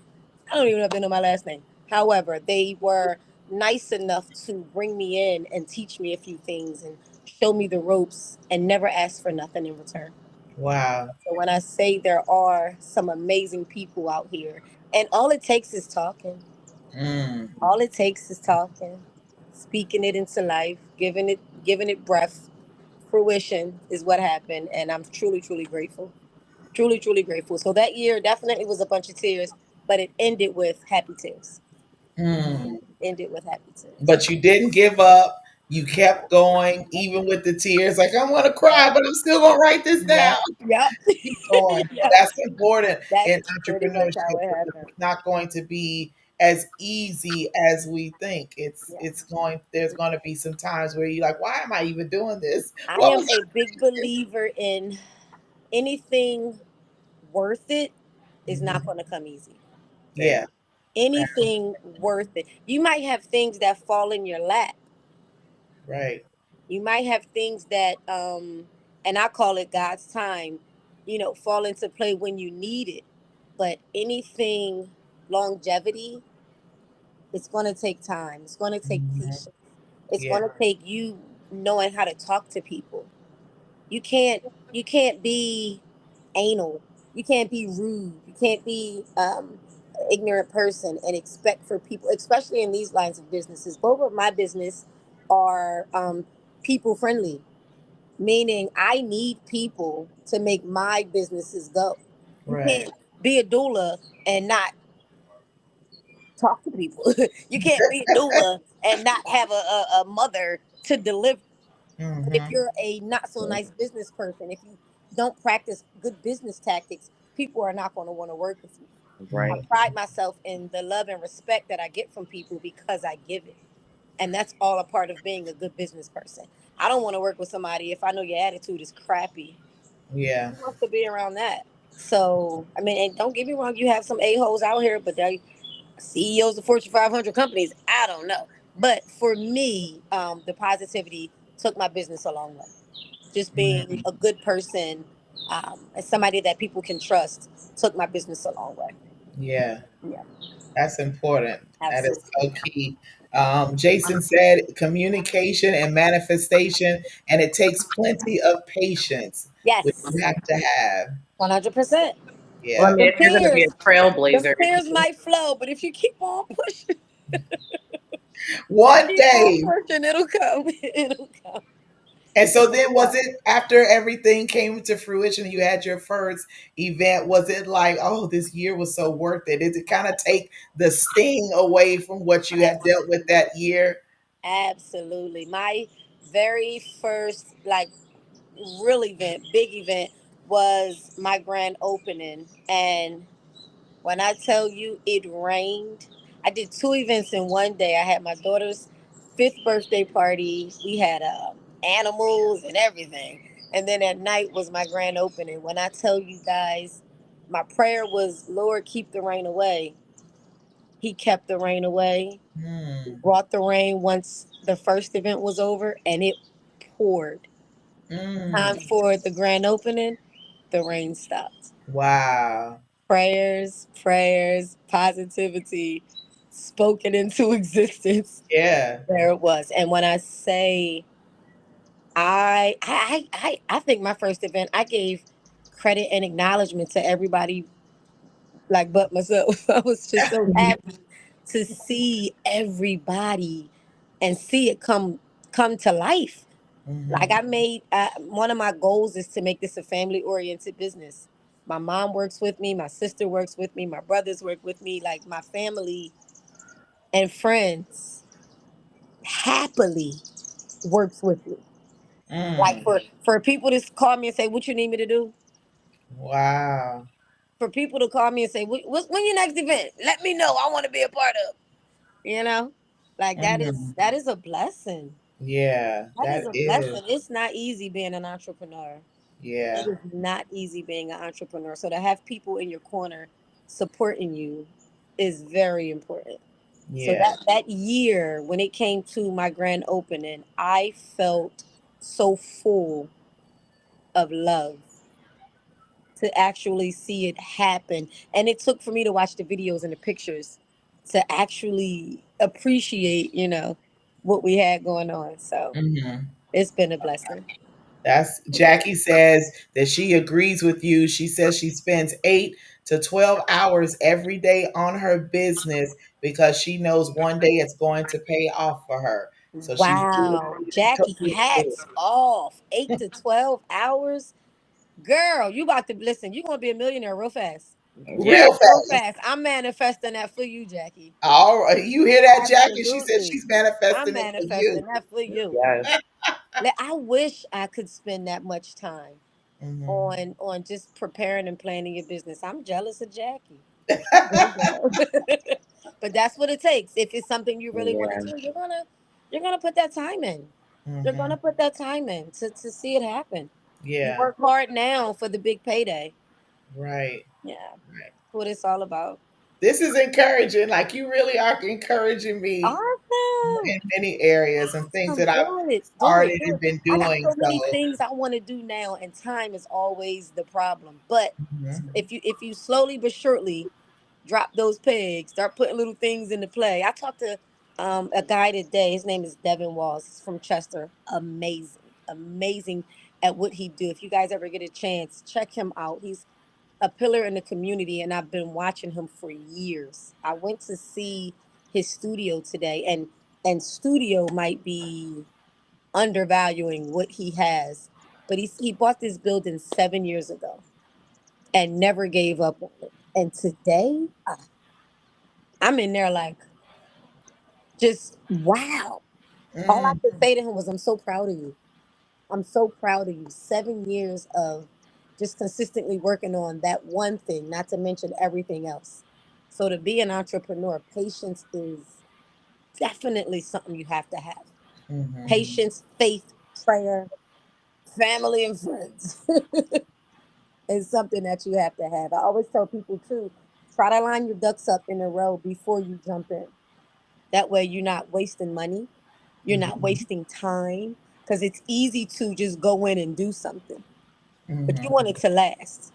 I don't even know if they know my last name. However, they were nice enough to bring me in and teach me a few things and show me the ropes and never ask for nothing in return. Wow. So when I say there are some amazing people out here, and all it takes is talking. Mm, All it takes is talking, speaking it into life, giving it breath. Fruition is what happened, and I'm truly, truly grateful. Truly, truly grateful. So that year definitely was a bunch of tears, but it ended with happy tears. mm. Ended with happy tears. But you didn't give up. You kept going, even with the tears. Like, I'm going to cry, but I'm still going to write this down. Yep. Yep. Keep going. So Yep. that's important in That's pretty much how entrepreneurship it because happened. it's not going to be as easy as we think. Yeah. It's going there's going to be some times where you're like, why am I even doing this? I What am was a I big believer in anything worth it is not Mhm. going to come easy. Yeah, Anything worth it. You might have things that fall in your lap. right. You might have things that, and I call it God's time, fall into play when you need it. But anything longevity, it's going to take time. It's going to take Mhm. patience. It's Yeah, going to take you knowing how to talk to people. You can't be anal. You can't be rude. You can't be ignorant person and expect for people, especially in these lines of businesses. Both of my business are people friendly, meaning I need people to make my businesses go. You right. can't be a doula and not talk to people. You can't be a doula and not have a mother to deliver. If Hmm. you're a not so nice business person, if you don't practice good business tactics, people are not going to want to work with you. I Right. pride myself in the love and respect that I get from people because I give it. And that's all a part of being a good business person. I don't want to work with somebody if I know your attitude is crappy. Yeah, Who wants to be around that? So, I mean, and don't get me wrong, you have some a-holes out here, but they CEOs of Fortune 500 companies, I don't know. But for me, the positivity took my business a long way. Just being mm, a good person, and somebody that people can trust, took my business a long way. yeah. Yeah, That's important. That is absolutely. so key. Jason said communication and manifestation, and it takes plenty of patience, which Yes, you have to have. 100%. Well, I Yeah. mean, The if you're going to be a tears, the trailblazer, tears might flow, but if you keep on pushing, One keep on day. pushing, it'll come. It'll come. And so It'll then was come. it after everything came to fruition and you had your first event, was it like, oh, this year was so worth it? Did it kind of take the sting away from what you had dealt with that year? Absolutely. My very first real event, big event, was my grand opening. And when I tell you it rained, I did two events in one day. I had my daughter's fifth birthday party. We had animals and everything. And then at night was my grand opening. When I tell you guys, my prayer was, Lord, keep the rain away. He kept the rain away. He Hmm. brought the rain once the first event was over, and it poured. Time Mm. for the grand opening, the rain stopped. Wow. Prayers, prayers, positivity spoken into existence. Yeah. There it was. And when I say I think my first event, I gave credit and acknowledgement to everybody but myself. I was just so happy to see everybody and see it come to life. Like Hmm. I made one of my goals is to make this a family oriented business. My mom works with me, my sister works with me, my brothers work with me, like my family and friends happily works with me. Like Mm. for people to call me and say, "What you need me to do?" Wow. For people to call me and say, When your next event? Let me know. I want to be a part of." You know, like that is Mm. that is a blessing. Yeah, That is that a is. blessing. It's not easy being an entrepreneur. It Yeah. is not easy being an entrepreneur. So to have people in your corner supporting you is very important. So Yeah. that year when it came to my grand opening, I felt so full of love to actually see it happen. And it took for me to watch the videos and the pictures to actually appreciate, what we had going on. So Mhm. it's been a blessing. That's Jackie says that she agrees with you. She says she spends 8 to 12 hours every day on her business because she knows one day it's going to pay off for her. So she's Wow. Jackie, totally into hats off. 8 to 12 hours. Girl, you about to listen. You're gonna be a millionaire real fast. it Yeah. real Real fast. fast. I'm manifesting that for you, Jackie. All right, you hear that, Jackie? She said Absolutely. she's I'm manifesting it for you. manifesting that for you. Yes. I wish I could spend that much time Mhm. on just preparing and planning your business. I'm jealous of Jackie. She go girl. But that's what it takes. If it's something you really want to Yeah. do, you're gonna put that time in. You're Mhm. gonna put that time in to see it happen. You Yeah. work hard now for the big payday. Right. Yeah, Right. that's what it's all about. This is encouraging. Like you really are encouraging me Awesome. in many areas and things Awesome. that I've Do it. Do it. started Do and it. been I got doing. so So many things I want to do now, and time is always the problem. But mhm. if you slowly but surely drop those pegs, start putting little things into play. I talked to a guy today. His name is Devin Walls. He's from Chester. Amazing, amazing at what he do. If you guys ever get a chance, check him out. He's a pillar in the community, and I've been watching him for years. I went to see his studio today, and studio might be undervaluing what he has, but he bought this building 7 years ago and never gave up on it. And today, I'm in there like, just wow. All I Mm, could say to him was, I'm so proud of you. I'm so proud of you. 7 years of just consistently working on that one thing, not to mention everything else. So to be an entrepreneur, patience is definitely something you have to have. mhm. Patience, faith, prayer, family, and friends is something that you have to have. I always tell people too, try to line your ducks up in a row before you jump in. That way you're not wasting money. You're not Mhm. wasting time because it's easy to just go in and do something. But you Mhm. want it to last.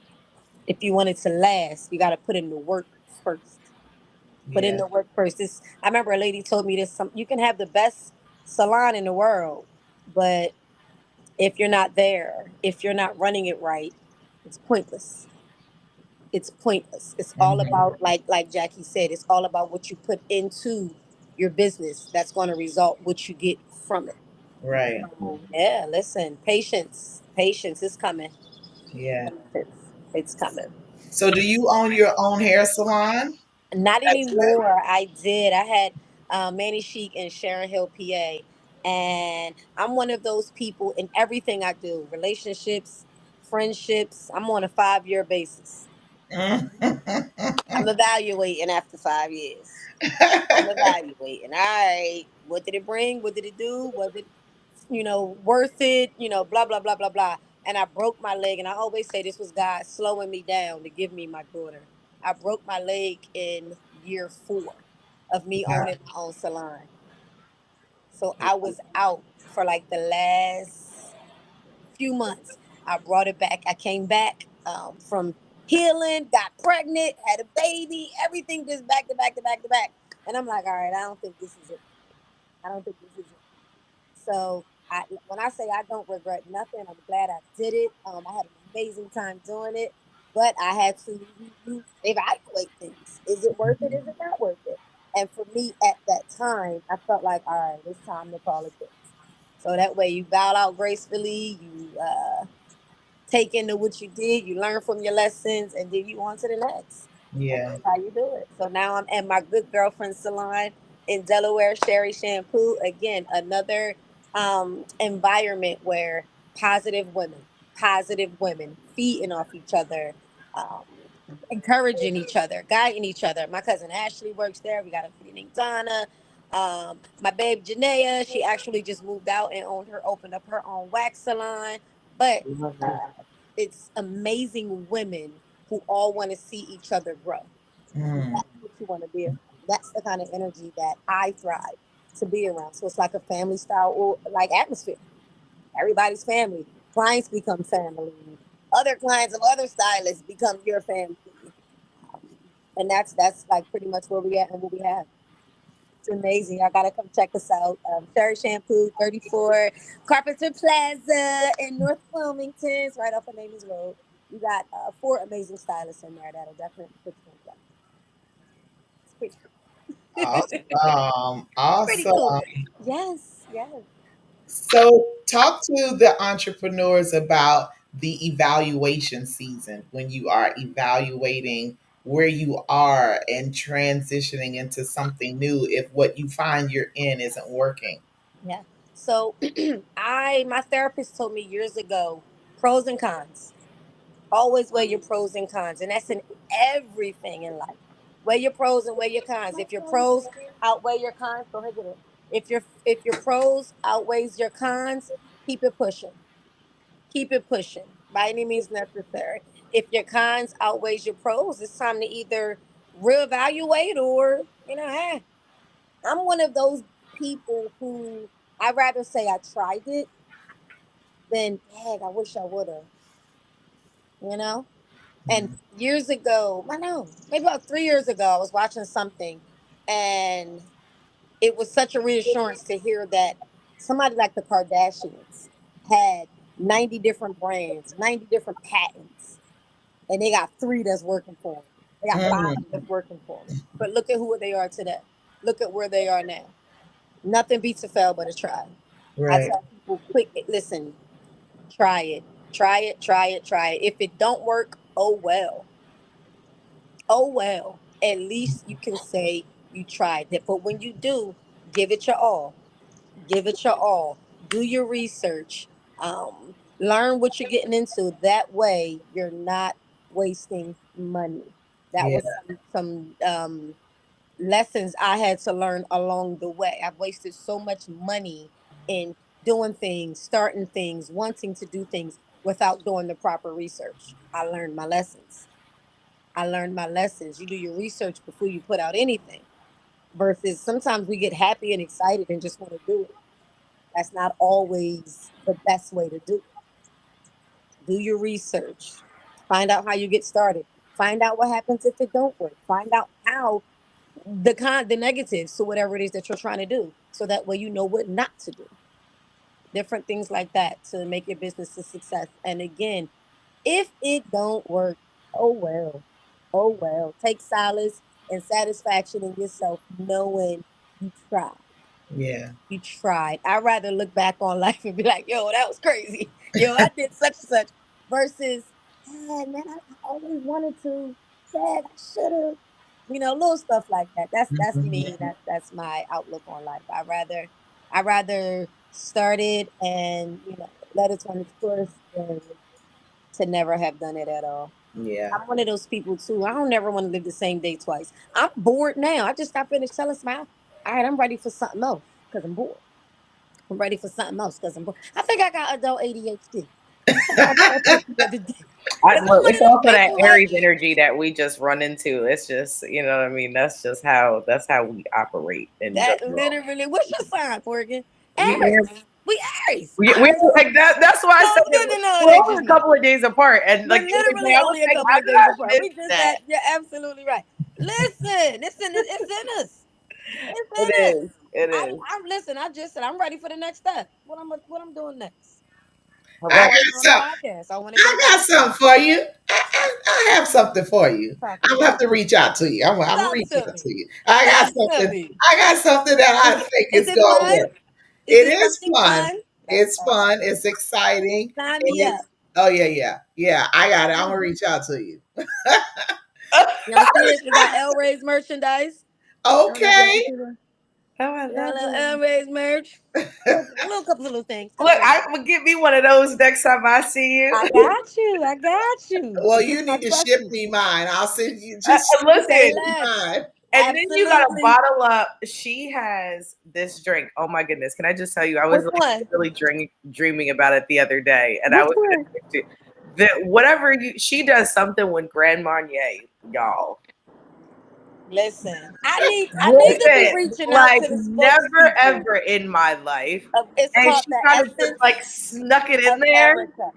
If you want it to last, you got to put in the work first. Put in Yeah. the work first. This I remember a lady told me this. You can have the best salon in the world, but if you're not there, if you're not running it right, it's pointless. It's pointless. It's all Mhm. about like Jackie said. It's all about what you put into your business. That's going to result what you get from it. Right. Yeah, listen, patience. Patience is coming. Yeah. It's coming. So, do you own your own hair salon Not as well? anymore. I did. I had Manny Chic in Sharon Hill, PA. And I'm one of those people in everything I do relationships, friendships. I'm on a 5 year basis. I'm evaluating after 5 years. I'm evaluating. All right, what did it bring? What did it do? Was it, worth it? Blah blah blah blah blah. And I broke my leg, and I always say this was God slowing me down to give me my daughter. I broke my leg in year 4 of me Wow. owning my own salon. So I was out for like the last few months. I brought it back. I came back from healing, got pregnant, had a baby, everything just back to back to back to back. And I'm like, all right, I don't think this is it. I don't think this is it. So when I say I don't regret nothing, I'm glad I did it. I had an amazing time doing it, but I had to evaluate things. Is it worth it? Is it not worth it? And for me at that time, I felt like, all right, it's time to call it quits. So that way you bow out gracefully, you take into what you did, you learn from your lessons, and then you on to the next. And Yeah. that's how you do it. So now I'm at my good girlfriend salon in Delaware, Sherry Shampoo. Again, another environment where positive women feeding off each other, um, encouraging each other, guiding each other. My cousin Ashley works there. We got a lady named Donna. My babe Janaea, she actually just moved out and opened up her own wax salon. But Love uh, that. it's amazing women who all want to see each other grow. Mm, That's what you want to be around. That's the kind of energy that I thrive to be around. So it's like a family style or like atmosphere. Everybody's family. Clients become family. Other clients of other stylists become your family. And that's like pretty much where we at and what we have. It's amazing. Y'all gotta come check us out. Sherry Shampoo, 34 Carpenter Plaza in North Wilmington. It's right off of Namie's Road. You got 4 amazing stylists in there that'll definitely put you in place. It's pretty Awesome. pretty cool. Awesome. Yes, yes. So, talk to the entrepreneurs about the evaluation season when you are evaluating where you are and transitioning into something new if what you find you're in isn't working. Yeah. So my therapist told me years ago, pros and cons. Always weigh your pros and cons. And that's in everything in life. Weigh your pros and weigh your cons. If your pros outweigh your cons, go ahead and get it. If your pros outweighs your cons, keep it pushing. Keep it pushing by any means necessary. If your cons outweighs your pros, it's time to either reevaluate or, hey, I'm one of those people who I'd rather say I tried it than, heck, I wish I would have, you know? And years ago, I know, maybe about 3 years ago, I was watching something and it was such a reassurance to hear that somebody like the Kardashians had 90 different brands, 90 different patents, and they got 3 that's working for them. They got 5 Mm, that's working for them. But look at who they are today. Look at where they are now. Nothing beats a fail but a try. I right. tell people, quick, listen, try it. Try it, try it, try it. If it don't work, oh well. Oh well. At least you can say you tried it. But when you do, give it your all. Give it your all. Do your research. Learn what you're getting into. That way you're not wasting money. That Yeah. was some lessons I had to learn along the way. I've wasted so much money in doing things, starting things, wanting to do things without doing the proper research. I learned my lessons. I learned my lessons. You do your research before you put out anything. Versus sometimes we get happy and excited and just want to do it. That's not always the best way to do it. Do your research. Find out how you get started. Find out what happens if it don't work. Find out how the negatives to whatever it is that you're trying to do. So that way you know what not to do. Different things like that to make your business a success. And again, if it don't work, oh well. Oh well. Take solace and satisfaction in yourself knowing you tried. Yeah. You tried. I'd rather look back on life and be like, yo, that was crazy. Yo, I did such and such. Versus, hey, man, I always wanted to. Sad, I should have. Little stuff like that. That's Mhm. me. That's my outlook on life. I rather start it and let it run its course than to never have done it at all. Yeah. I'm one of those people too. I don't never want to live the same day twice. I'm bored now. I just got finished telling Smile, all right, I'm ready for something else because I'm bored. I'm ready for something else because I'm bored. I think I got adult ADHD. I think I told you the other day. Because I'm Look, one it's of them also that people like, Aries energy that we just run into. It's just, you know what I mean? That's how we operate in that general. literally, what's your sign, Morgan? We Aries. We Aries. we like that. That's why I So said it's good to know we're it ain't only just a me. couple of days apart. And We're like the other day, literally I was only a like, couple how of did days I apart. miss We just that? had, you're absolutely right. Listen, it's in us. It's It in us. is. It is. I'm listen. I just said I'm ready for the next step. What I'm doing next. All I I right. want to got be on a some. podcast. I want to get a I got something podcast. for you. I have something for you. Talk to I'm me. gonna have to reach out to you. I'm gonna Talk reach to out me. to you. I got Talk to something. me. I got something that I Is think is is it gonna fun? work. Is It it is something fun. fun? That's It's awesome. fun. It's exciting, Sign and me up. it's oh yeah, yeah, yeah. I got it. I'm gonna reach out to you. Y'all see it? We got L Ray's merchandise. I don't know if y'all Okay. see it. Oh, I We got a love little it. L Ray's merch. A little couple little things. Look, Couple little I things. will get me one of those next time I see you. I got you. I got you. Well, It's you just my need to ship question. me mine. I'll send you. Just ship Say Listen, me less. mine. and then you gotta Absolutely. bottle up. She has this drink. Oh my goodness! Can I just tell you? I was Which like one? really dreaming about it the other day, and I Which was gonna one? text you. Whatever she does something with Grand Marnier, y'all. Listen, I need to be Listen, reaching out like to the never spokespeople. ever in my life, It's and called she the kind of just essence like snuck it in of there. Erica.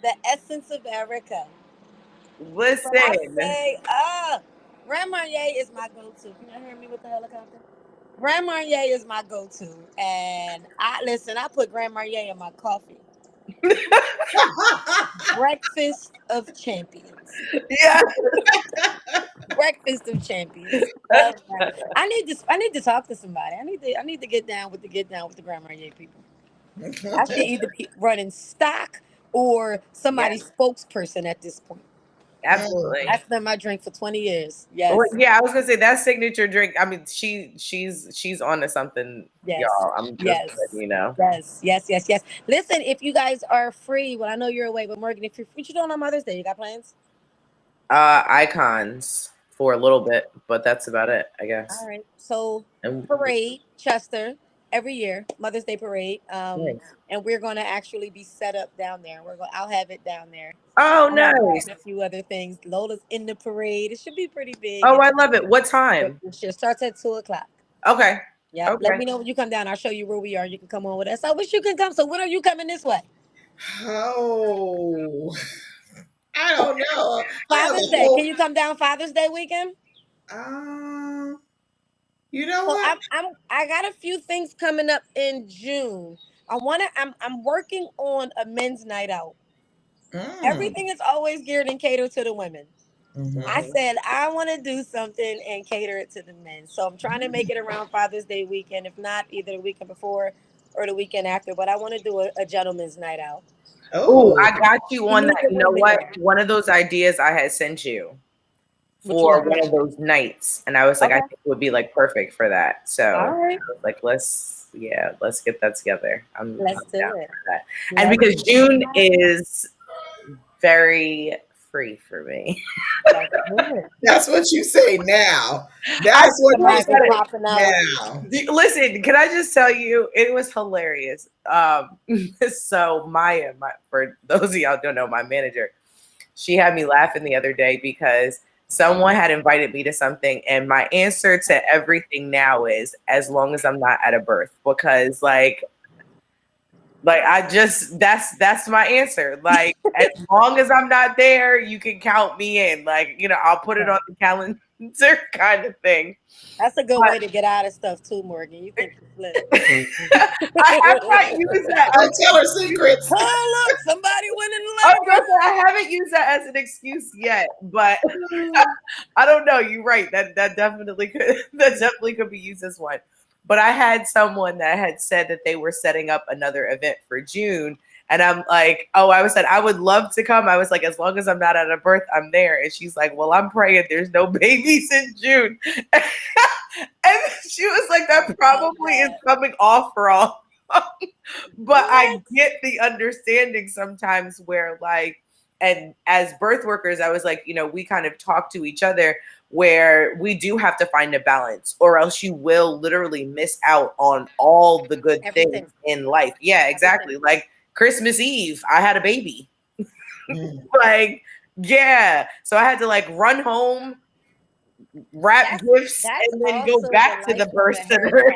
The essence of Erica. When I Listen, say, Grand Marnier is my go-to. Can you hear me with the helicopter? Grand Marnier is my go-to, and I put Grand Marnier in my coffee. Breakfast of champions. Yeah. Breakfast of champions. Love that. I need to talk to somebody. I need to get down with the Grand Marnier people. I should either be running stock or Yeah, somebody's spokesperson at this point. absolutely. That's been my drink for 20 years. Well, Yes. yeah, I was gonna say that signature drink. I mean, she's on to something, Yes. y'all. I'm just letting Yes. you know. Yes. Yes. Yes. Yes. Listen, if you guys are free, well, I know you're away, but Morgan, if you're free, what you doing on Mother's Day? You got plans? Icons for a little bit, but that's about it, I All guess. right. So And parade, Chester, every year, Mother's Day parade. nice. And we're gonna actually be set up down there. I'll have it down there. Oh, I have that nice. and a few other things. Lola's in the parade. It should be pretty big. Oh, And I love it. What time? it should starts at 2 o'clock. Okay. Yep. Let Okay. me know when you come down. I'll show you where we are. You can come on with us. I wish you could come. So when are you coming this way? Oh, I don't know. I have Father's a Day. Can whole. you come down Father's Day weekend? Um, you know So what? I got a few things coming up in June. I'm working on a men's night out. Mm. Everything is always geared and catered to the women. I Mhm. said I want to do something and cater it to the men. So I'm trying to make it around Father's Day weekend, if not either the weekend before or the weekend after. But I want to do a gentleman's night out. Oh, Oh, I got you We on need that. the You know women what? there. One of those ideas I had sent you Which for one? one of those nights, and I was like, I Okay. think it would be like perfect for that. All So right. I was like, let's get that together. Let's I'm do down it. for that. And Let's because do June it. is very free for me. Let's do it. that's what you say now. I That's what you looked Somebody be at it. say popping out. now. Listen, can I just tell you, it was hilarious. So Maya, for those of y'all who don't know, my manager, she had me laughing the other day because someone had invited me to something, and my answer to everything now is as long as I'm not at a birth, because like I just that's my answer. Like as long as I'm not there, you can count me in. Like, I'll put it on the calendar kind of thing. That's a good But way to get out of stuff too, Morgan. You think you flip. I have not used that Don't tell her as secrets. Oh, look, somebody went in I was labor. gonna say, I haven't used that as an excuse yet, but I don't know. You're right. That definitely could that definitely could be used as one. But I had someone that had said that they were setting up another event for June. And I'm like, oh, I was said I would love to come. I was like, as long as I'm not at a birth, I'm there. And she's like, well, I'm praying there's no babies in June. And she was like, that Love probably is that. coming off wrong. But I What? get the understanding sometimes where and as birth workers, I was like, we kind of talk to each other where we do have to find a balance, or else you will literally miss out on all the good things Everything. in life. Yeah, Everything. exactly. Like Christmas Eve, I had a baby. Mm. Like, yeah. So I had to like run home, wrap gifts, That's and then go also the back to the life of birth a center.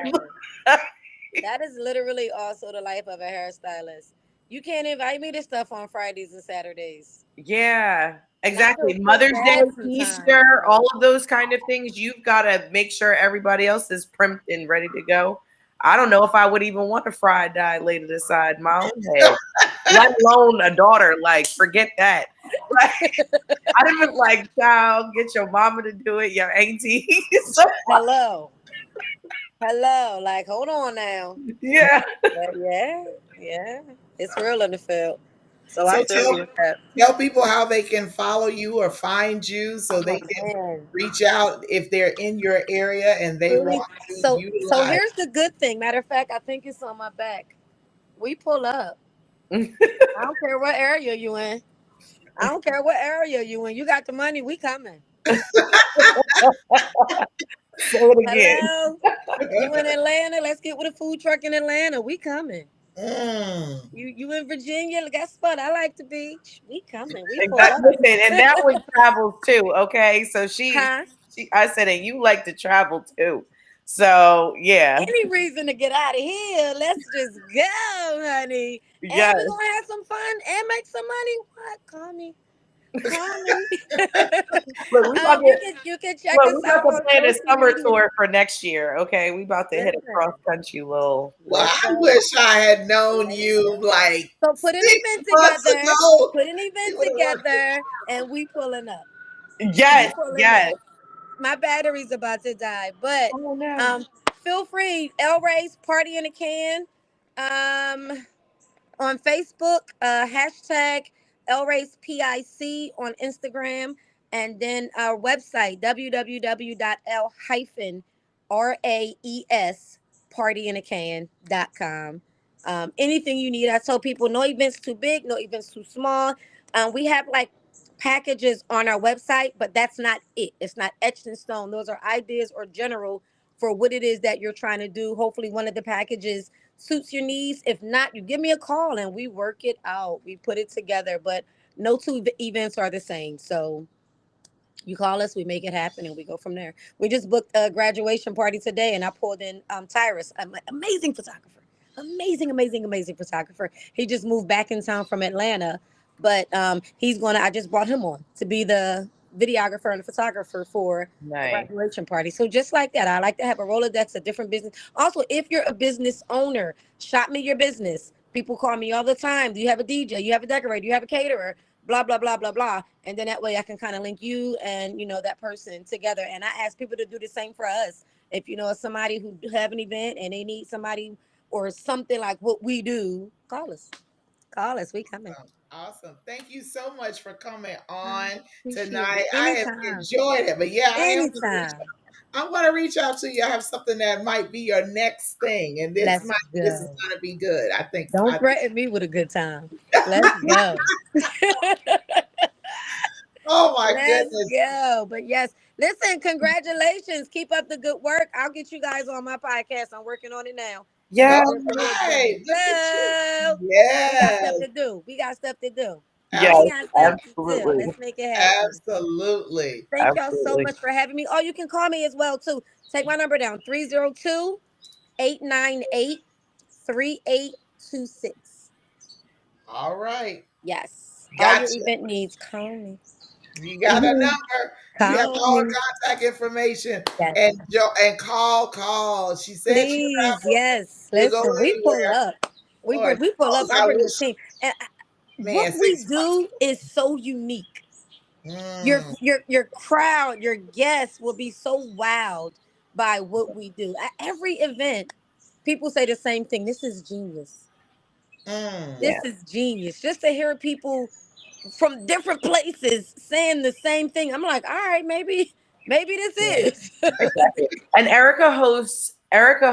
hairstylist. That is literally also the life of a hairstylist. You can't invite me to stuff on Fridays and Saturdays. Yeah, And I exactly. feel Mother's Day, bad sometimes. Easter, all of those kind of things. You've got to make sure everybody else is primed and ready to go. I don't know if I would even want a fry dye laid aside my own head, let alone a daughter. Like, forget that. Like, I'd have been like, child, get your mama to do it, your auntie. So, Hello. Hello. Like, hold on now. yeah, But yeah. It's real in the field. So I So feel you with that. tell people how they can follow you or find you so they Oh can man. reach out if they're in your area and they Really? want to So utilize. here's the good thing. Matter of fact, I think it's on my back. We pull up. I don't care what area you in. I don't care what area you in. You got the money, we coming. say it again. Hello? You in Atlanta? Let's get with a food truck in Atlanta. We coming. Mm. You in Virginia? Guess what? I like the beach. We coming. We pull Exactly. up. Listen, and that one travels too. Okay, so Huh? I said, and you like to travel too. So yeah, Any reason to get out of here? Let's just go, honey. And yes, we're gonna have some fun and make some money. What? Call me. Call me. Look, we about to You can check look, us we out about to on plan a social summer media. tour for next year. Okay, we about to hit a Listen, cross country little. Well, I listen. wish I had known you like So put an 6 event months together. ago. Put an We event would have worked it. together, and we pulling up. We Yes, pulling yes. up. My battery's about to die, but Oh no. um, feel free. El Ray's Party in a Can. Um, on Facebook, hashtag LRacePIC on Instagram, and then our website, www.l-raes-partyinacan.com. Anything you need, I tell people no events too big, no events too small. We have like packages on our website, but that's not it. It's not etched in stone. Those are ideas or general for what it is that you're trying to do. Hopefully, one of the packages suits your needs. If not, you give me a call and we work it out. We put it together, but no two events are the same. So you call us, we make it happen, and we go from there. We just booked a graduation party today, and I pulled in Tyrus, an amazing photographer, amazing photographer. He just moved back in town from Atlanta, but he's gonna. I just brought him on to be the videographer and the photographer for the Nice. graduation party. So just like that, I like to have a Rolodex of different business. Also, if you're a business owner, shop me your business. People call me all the time. Do you have a DJ? You have a decorator? You have a caterer? Blah blah blah blah blah, and then that way I can kind of link you and that person together. And I ask people to do the same for us. If you know somebody who have an event and they need somebody or something like what we do, call us, we coming. Awesome. Thank you so much for coming on Appreciate tonight. it. I have Anytime. enjoyed it. But yeah, Anytime. I'm gonna reach out to you. I have something that might be your next thing. And this Let's might this is go. gonna be good. Don't threaten me with a good time. Let's go. Oh my Let's goodness. go. But yes, listen, congratulations. Keep up the good work. I'll get you guys on my podcast. I'm working on it now. So Yeah. All let's right. Look at you. go. We got Yes. stuff to do. We got stuff to do. Yes. We Absolutely. got stuff to do. Absolutely. Let's make it happen. Absolutely. Thank y'all so Absolutely. much for having me. Oh, you can call me as well too. Take my number down, 302-898-3826. All right. Yes. All your Gotcha. event needs, call me. You got a number. You have Call all her me. contact information. Yes. And call. She said she Please, traveled. yes. She'll go Listen, we pull anywhere. up. Lord We pull up. knows. I I bring the wish, team, and man, what we 6 months. do is so unique. Mm, Your crowd, your guests will be so wowed by what we do. At every event, people say the same thing. This is genius. mm. Yeah. This is genius. Just to hear people from different places saying the same thing, I'm like, all right, maybe this Yeah. is. Exactly. And Erica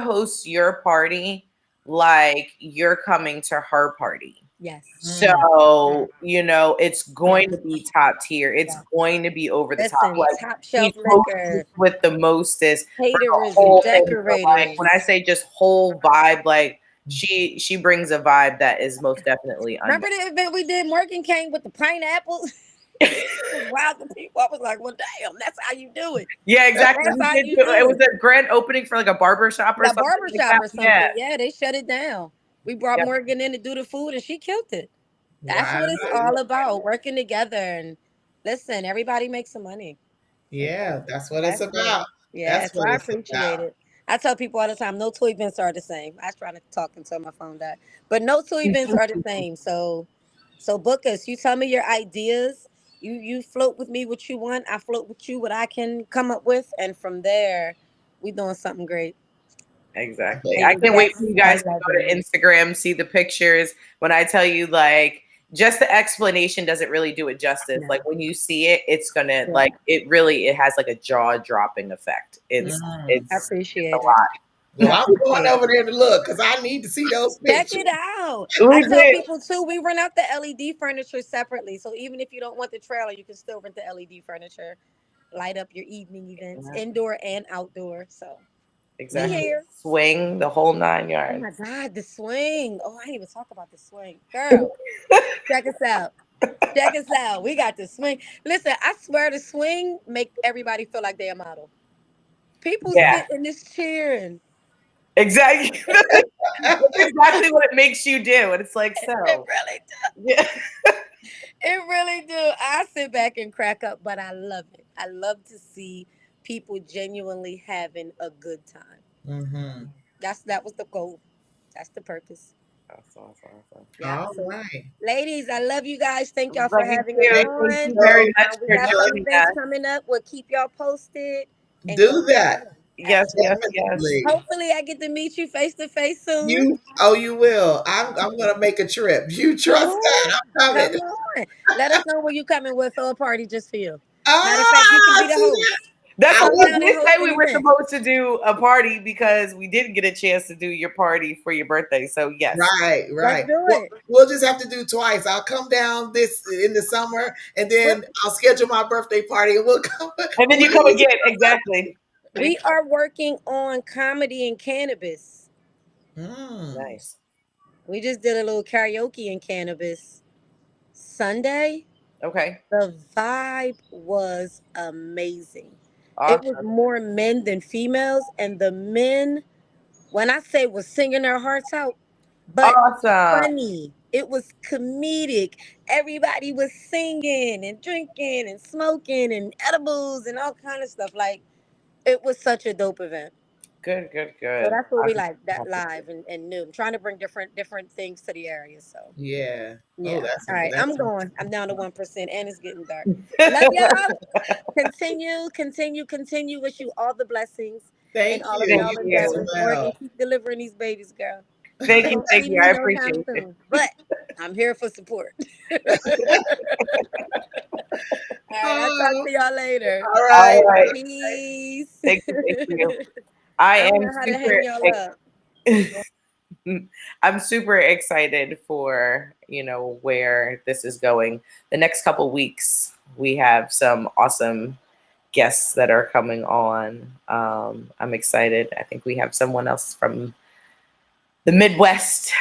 hosts your party like you're coming to her party. Yes. Mm. So, it's Yes. going to be top tier. It's Yes. going to be over the top. Listen, Like top she's shelf hosting liquor, with the mostest for the caterers and whole thing. So like when I decorators. say just whole vibe, like she brings a vibe that is most definitely Remember the event we did? Morgan came with the pineapples. Was wild to people. I was like, well, damn, that's how you do it. Yeah, exactly. That's We how did you it do was it. a grand opening for like a barber shop or A something barber like shop that. or Yeah. something. Yeah, they shut it down. We brought Yep. Morgan in to do the food and she killed it. That's Wow. what it's all about. Working together and listen, everybody makes some money. Yeah, that's what it's That's it. about. Yeah, That's so what I it's appreciate about. it. I tell people all the time, no two events are the same. I was trying to talk until my phone died. But no two events are the same. So book us. You tell me your ideas. You float with me what you want. I float with you what I can come up with. And from there, we doing something great. Exactly. I And can't wait for guests you are guys to go to loving it. Instagram, see the pictures. When I tell you, like, just the explanation doesn't really do it justice. No. Like when you see it, it's gonna Yeah. like it has like a jaw dropping effect. It's Mm. I it's a appreciate it. lot. Well, I I'm going appreciate over it. there to look because I need to see those Check pictures. it out. I We tell did. people too, we rent out the LED furniture separately. So even if you don't want the trailer, you can still rent the LED furniture. Light up your evening events, Yeah, indoor and outdoor. So we Mm. exactly. here. Swing the whole 9 Oh yards. my God, the swing. Oh, I didn't even talk about the swing. Girl, check us out. Check us out. We got the swing. Listen, I swear the swing make everybody feel like they're a model. People Yeah, sit in this chair and exactly. That's exactly what it makes you do. And it's like it so. really Yeah. It really do. I sit back and crack up, but I love it. I love to see people genuinely having a good time. Mm-hmm. That was the goal. That's the purpose. Awesome, awesome, awesome. Yeah. All So, right. ladies, I love you guys. Thank y'all for Love you having us too. Thank Thank you on. you very so much We for got some much. joining events us. coming up. We'll keep y'all posted and go Do from that. there. Yes, yes, Absolutely. yes. Definitely. Hopefully, I get to meet you face to face soon. You will. I'm gonna make a trip. You Come trust on. that? I'm Come coming. on. Let us know where you coming. We'll throw a party just for you. Matter of fact, you can Ah, be the see that? host. That's I what Come we was down and did host say an we were event. supposed to do a party because we didn't get a chance to do your party for your birthday. So yes. right, Let's right. do Well, it. we'll just have to do twice. I'll come down this in the summer, and We're- then I'll schedule my birthday party, and we'll come. And then We'll you come do again. Exactly. We are working on comedy and cannabis. Mm. Nice. We just did a little karaoke in cannabis Sunday. Okay. The vibe was amazing. It was Awesome. more men than females, and the men, when I say was singing their hearts out, but Awesome. funny. It was comedic. Everybody was singing and drinking and smoking and edibles and all kind of stuff. Like it was such a dope event. Good, good, So good. that's what we I'm like, that happy. live and new. I'm trying to bring different things to the area. So Yeah. Oh, yeah. All right. that's I'm some. going. I'm down to 1% and it's getting dark. Love y'all. Continue. Wish you all the blessings in Thank all of you. Thank y'all You as you. endeavors. Morgan, well. keep delivering these babies, girl. Thank You you. won't Thank see you. me I no time appreciate it. soon, but I'm here for support. All right, I'll talk Oh, to y'all later. all All right. right. Peace. Thank you. Thank you. I I don't am know how to super hang y'all up. I'm super excited for, where this is going. The next couple weeks, we have some awesome guests that are coming on. I'm excited. I think we have someone else from the Midwest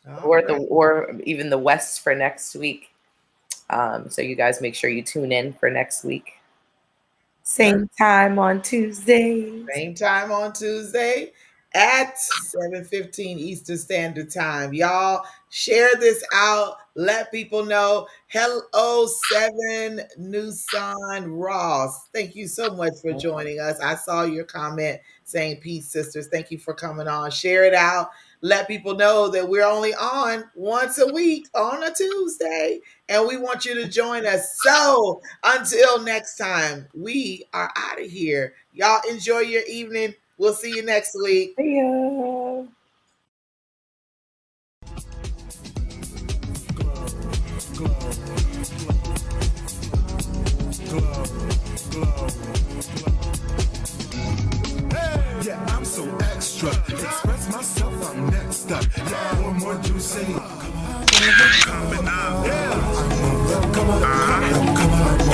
All or right. even the West for next week. So you guys make sure you tune in for next week. Same time on Tuesdays. Same time on Tuesday at 7:15 Eastern Standard Time. Y'all share this out. Let people know. Hello, 7 Nusan Ross. Thank you so much for joining us. I saw your comment saying peace, sisters. Thank you for coming on. Share it out. Let people know that we're only on once a week on a Tuesday, and we want you to join us. So until next time, we are out of here. Y'all enjoy your evening. We'll see you next week. See ya. Glow, glow.